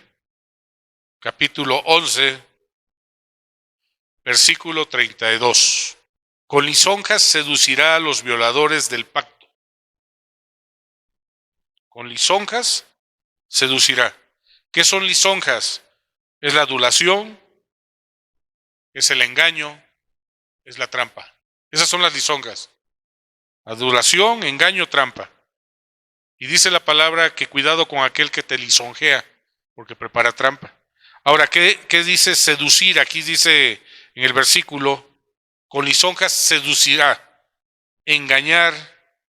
capítulo 11, versículo 32. Con lisonjas seducirá a los violadores del pacto. Con lisonjas seducirá. ¿Qué son lisonjas? Es la adulación, es el engaño, es la trampa. Esas son las lisonjas. Adulación, engaño, trampa. Y dice la palabra que cuidado con aquel que te lisonjea, porque prepara trampa. Ahora, ¿qué dice seducir? Aquí dice en el versículo, con lisonjas seducirá, engañar,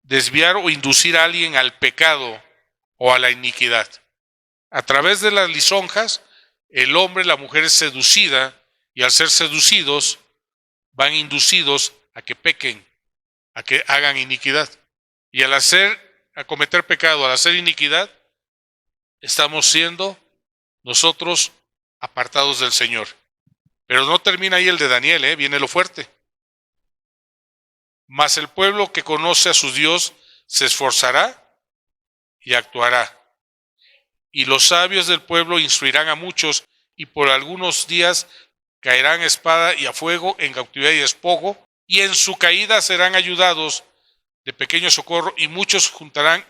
desviar o inducir a alguien al pecado o a la iniquidad. A través de las lisonjas, el hombre, la mujer es seducida, y al ser seducidos, van inducidos a que pequen, a que hagan iniquidad. Y al cometer pecado, al hacer iniquidad, estamos siendo nosotros apartados del Señor. Pero no termina ahí el de Daniel, viene lo fuerte. Mas el pueblo que conoce a su Dios se esforzará y actuará. Y los sabios del pueblo instruirán a muchos, y por algunos días caerán espada y a fuego, en cautividad y despojo, y en su caída serán ayudados de pequeño socorro, y muchos juntarán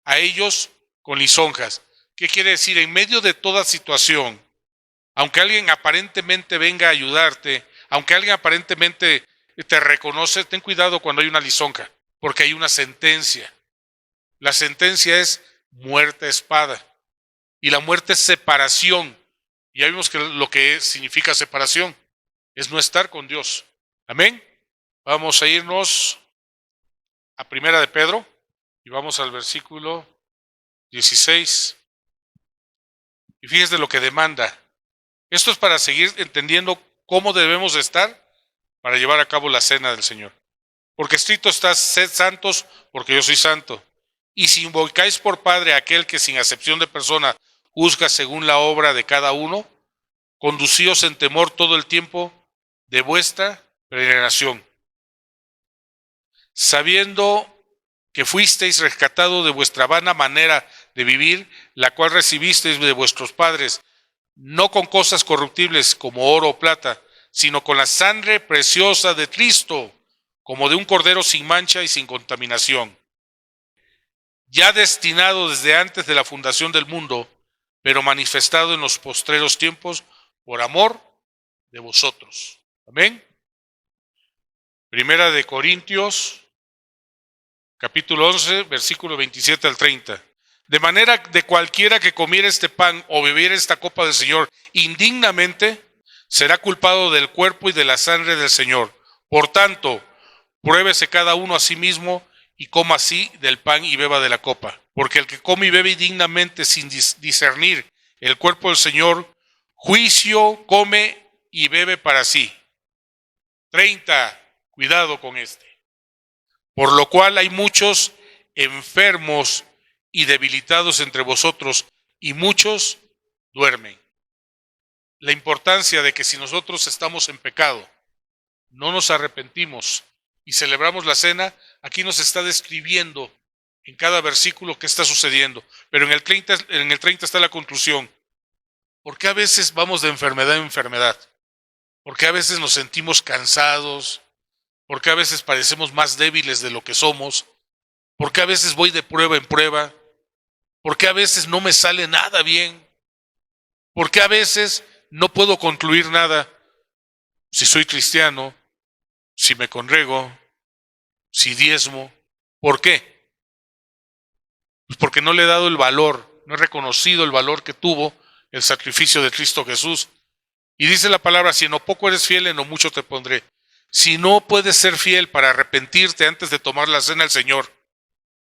a ellos con lisonjas. ¿Qué quiere decir? En medio de toda situación, aunque alguien aparentemente venga a ayudarte, aunque alguien aparentemente te reconoce, ten cuidado cuando hay una lisonja, porque hay una sentencia. La sentencia es muerte a espada, y la muerte es separación. Y ya vimos que lo que significa separación es no estar con Dios. Amén. Vamos a irnos a Primera de Pedro y vamos al versículo 16. Y fíjese lo que demanda. Esto es para seguir entendiendo cómo debemos de estar para llevar a cabo la cena del Señor. Porque escrito está, sed santos, porque yo soy santo. Y si invocáis por Padre a aquel que sin acepción de persona juzga según la obra de cada uno, conducíos en temor todo el tiempo de vuestra peregrinación, sabiendo que fuisteis rescatados de vuestra vana manera de vivir, la cual recibisteis de vuestros padres, no con cosas corruptibles como oro o plata, sino con la sangre preciosa de Cristo, como de un cordero sin mancha y sin contaminación, ya destinado desde antes de la fundación del mundo, pero manifestado en los postreros tiempos por amor de vosotros. Amén. Primera de Corintios, capítulo 11, versículo 27 al 30. De manera de cualquiera que comiera este pan o bebiera esta copa del Señor indignamente, será culpado del cuerpo y de la sangre del Señor. Por tanto, pruébese cada uno a sí mismo y coma así del pan y beba de la copa. Porque el que come y bebe indignamente sin discernir el cuerpo del Señor, juicio come y bebe para sí. 30. Cuidado con este. Por lo cual hay muchos enfermos y debilitados entre vosotros, y muchos duermen. La importancia de que si nosotros estamos en pecado, no nos arrepentimos y celebramos la cena, aquí nos está describiendo en cada versículo qué está sucediendo. Pero en el 30 está la conclusión. ¿Por qué a veces vamos de enfermedad en enfermedad? ¿Por qué a veces nos sentimos cansados? ¿Por qué a veces parecemos más débiles de lo que somos? ¿Por qué a veces voy de prueba en prueba? ¿Por qué a veces no me sale nada bien? ¿Por qué a veces no puedo concluir nada? Si soy cristiano, si me congrego, si diezmo. ¿Por qué? Pues porque no le he dado el valor, no he reconocido el valor que tuvo el sacrificio de Cristo Jesús. Y dice la palabra, si en lo poco eres fiel, en lo mucho te pondré. Si no puedes ser fiel para arrepentirte antes de tomar la cena del Señor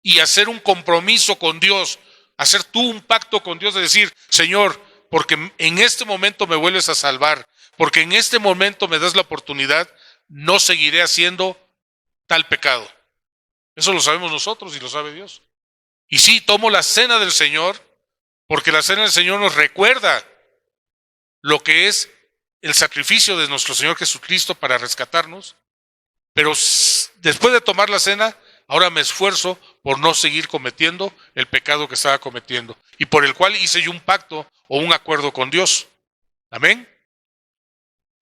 y hacer un compromiso con Dios, hacer tú un pacto con Dios de decir, Señor, porque en este momento me vuelves a salvar, porque en este momento me das la oportunidad, no seguiré haciendo tal pecado. Eso lo sabemos nosotros y lo sabe Dios. Y sí, tomo la cena del Señor, porque la cena del Señor nos recuerda lo que es el sacrificio de nuestro Señor Jesucristo para rescatarnos, pero después de tomar la cena, ahora me esfuerzo por no seguir cometiendo el pecado que estaba cometiendo y por el cual hice yo un pacto o un acuerdo con Dios. Amén.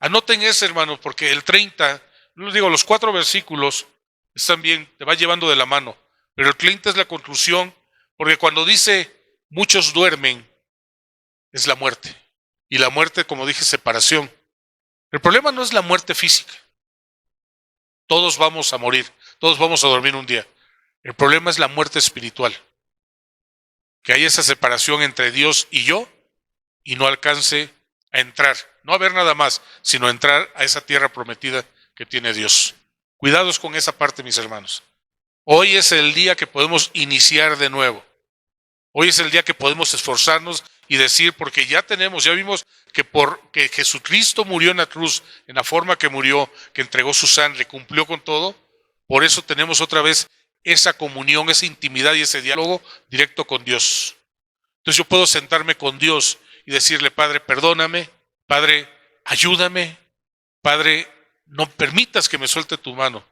Anoten eso, hermanos, porque el 30, les digo, los 4 versículos están bien, te va llevando de la mano, pero el 30 es la conclusión, porque cuando dice muchos duermen, es la muerte. Y la muerte, como dije, separación. El problema no es la muerte física. Todos vamos a morir, todos vamos a dormir un día. El problema es la muerte espiritual. Que hay esa separación entre Dios y yo y no alcance a entrar. No a ver nada más, sino a entrar a esa tierra prometida que tiene Dios. Cuidados con esa parte, mis hermanos. Hoy es el día que podemos iniciar de nuevo. Hoy es el día que podemos esforzarnos y decir, porque ya vimos que porque Jesucristo murió en la cruz, en la forma que murió, que entregó su sangre, cumplió con todo, por eso tenemos otra vez esa comunión, esa intimidad y ese diálogo directo con Dios. Entonces yo puedo sentarme con Dios y decirle, Padre, perdóname, Padre, ayúdame, Padre, no permitas que me suelte tu mano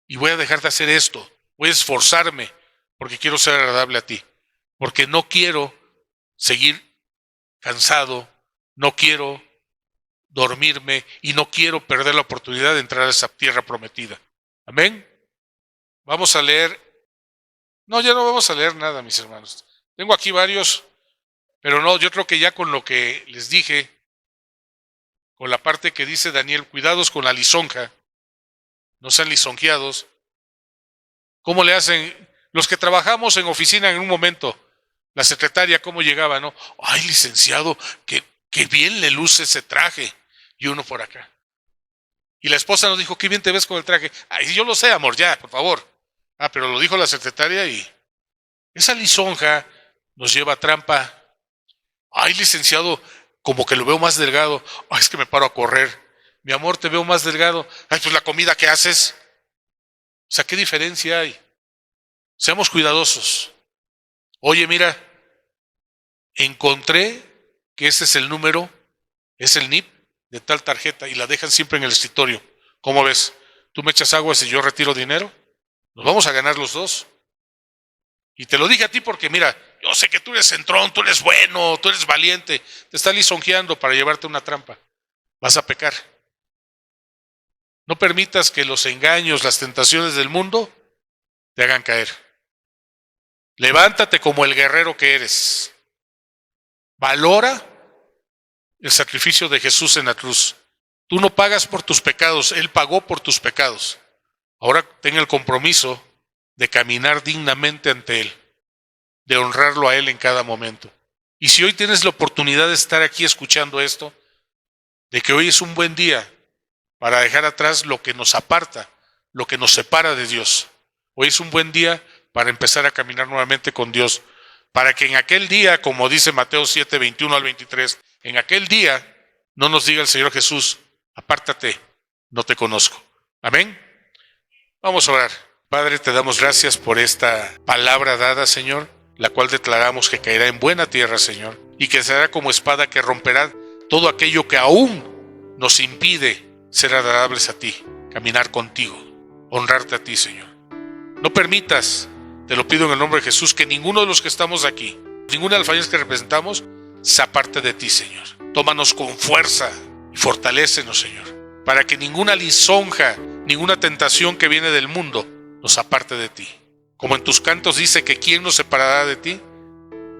y voy a dejar de hacer esto, voy a esforzarme porque quiero ser agradable a ti, porque no quiero seguir cansado, no quiero dormirme y no quiero perder la oportunidad de entrar a esa tierra prometida. Amén. Vamos a leer. No, ya no vamos a leer nada, mis hermanos. Tengo aquí varios, pero no, yo creo que ya con lo que les dije, con la parte que dice Daniel, cuidados con la lisonja, no sean lisonjeados. ¿Cómo le hacen? Los que trabajamos en oficina en un momento, la secretaria, ¿cómo llegaba, no? Ay, licenciado, qué bien le luce ese traje. Y uno por acá. Y la esposa nos dijo, qué bien te ves con el traje. Ay, yo lo sé, amor, ya, por favor. Ah, pero lo dijo la secretaria y esa lisonja nos lleva a trampa. Ay, licenciado, como que lo veo más delgado. Ay, es que me paro a correr. Mi amor, te veo más delgado. Ay, pues la comida que haces. O sea, ¿qué diferencia hay? Seamos cuidadosos. Oye, mira, encontré que ese es el número, es el NIP de tal tarjeta y la dejan siempre en el escritorio. ¿Cómo ves? ¿Tú me echas agua si yo retiro dinero? Nos vamos a ganar los dos. Y te lo dije a ti porque, mira, yo sé que tú eres centrón, tú eres bueno, tú eres valiente. Te está lisonjeando para llevarte una trampa. Vas a pecar. No permitas que los engaños, las tentaciones del mundo te hagan caer. Levántate como el guerrero que eres. Valora el sacrificio de Jesús en la cruz. Tú no pagas por tus pecados, Él pagó por tus pecados. Ahora ten el compromiso de caminar dignamente ante Él, de honrarlo a Él en cada momento. Y si hoy tienes la oportunidad de estar aquí escuchando esto, de que hoy es un buen día para dejar atrás lo que nos aparta, lo que nos separa de Dios. Hoy es un buen día para empezar a caminar nuevamente con Dios, para que en aquel día, como dice Mateo 7, 21 al 23, en aquel día no nos diga el Señor Jesús, apártate, no te conozco. Amén. Vamos a orar. Padre, te damos gracias por esta palabra dada, Señor, la cual declaramos que caerá en buena tierra, Señor, y que será como espada que romperá todo aquello que aún nos impide ser agradables a ti, caminar contigo, honrarte a ti, Señor. No permitas, te lo pido en el nombre de Jesús, que ninguno de los que estamos aquí, ninguna de las familias que representamos, se aparte de ti, Señor. Tómanos con fuerza y fortalécenos, Señor, para que ninguna lisonja, ninguna tentación que viene del mundo nos aparte de ti. Como en tus cantos dice que ¿quién nos separará de ti?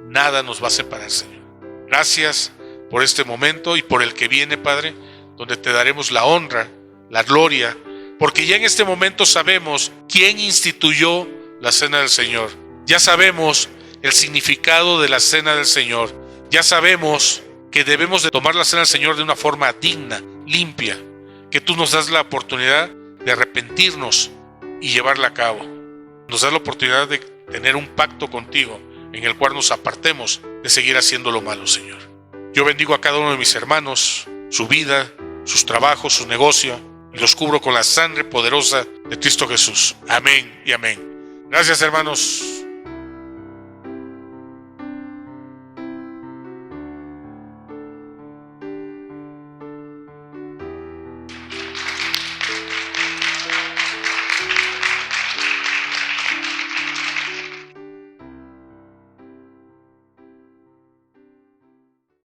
Nada nos va a separar, Señor. Gracias por este momento y por el que viene, Padre, donde te daremos la honra, la gloria, porque ya en este momento sabemos quién instituyó la cena del Señor. Ya sabemos el significado de la cena del Señor. Ya sabemos que debemos de tomar la cena del Señor de una forma digna, limpia, que tú nos das la oportunidad de arrepentirnos y llevarla a cabo. Nos das la oportunidad de tener un pacto contigo en el cual nos apartemos de seguir haciendo lo malo, Señor. Yo bendigo a cada uno de mis hermanos, su vida, sus trabajos, su negocio, y los cubro con la sangre poderosa de Cristo Jesús. Amén y amén. Gracias, hermanos.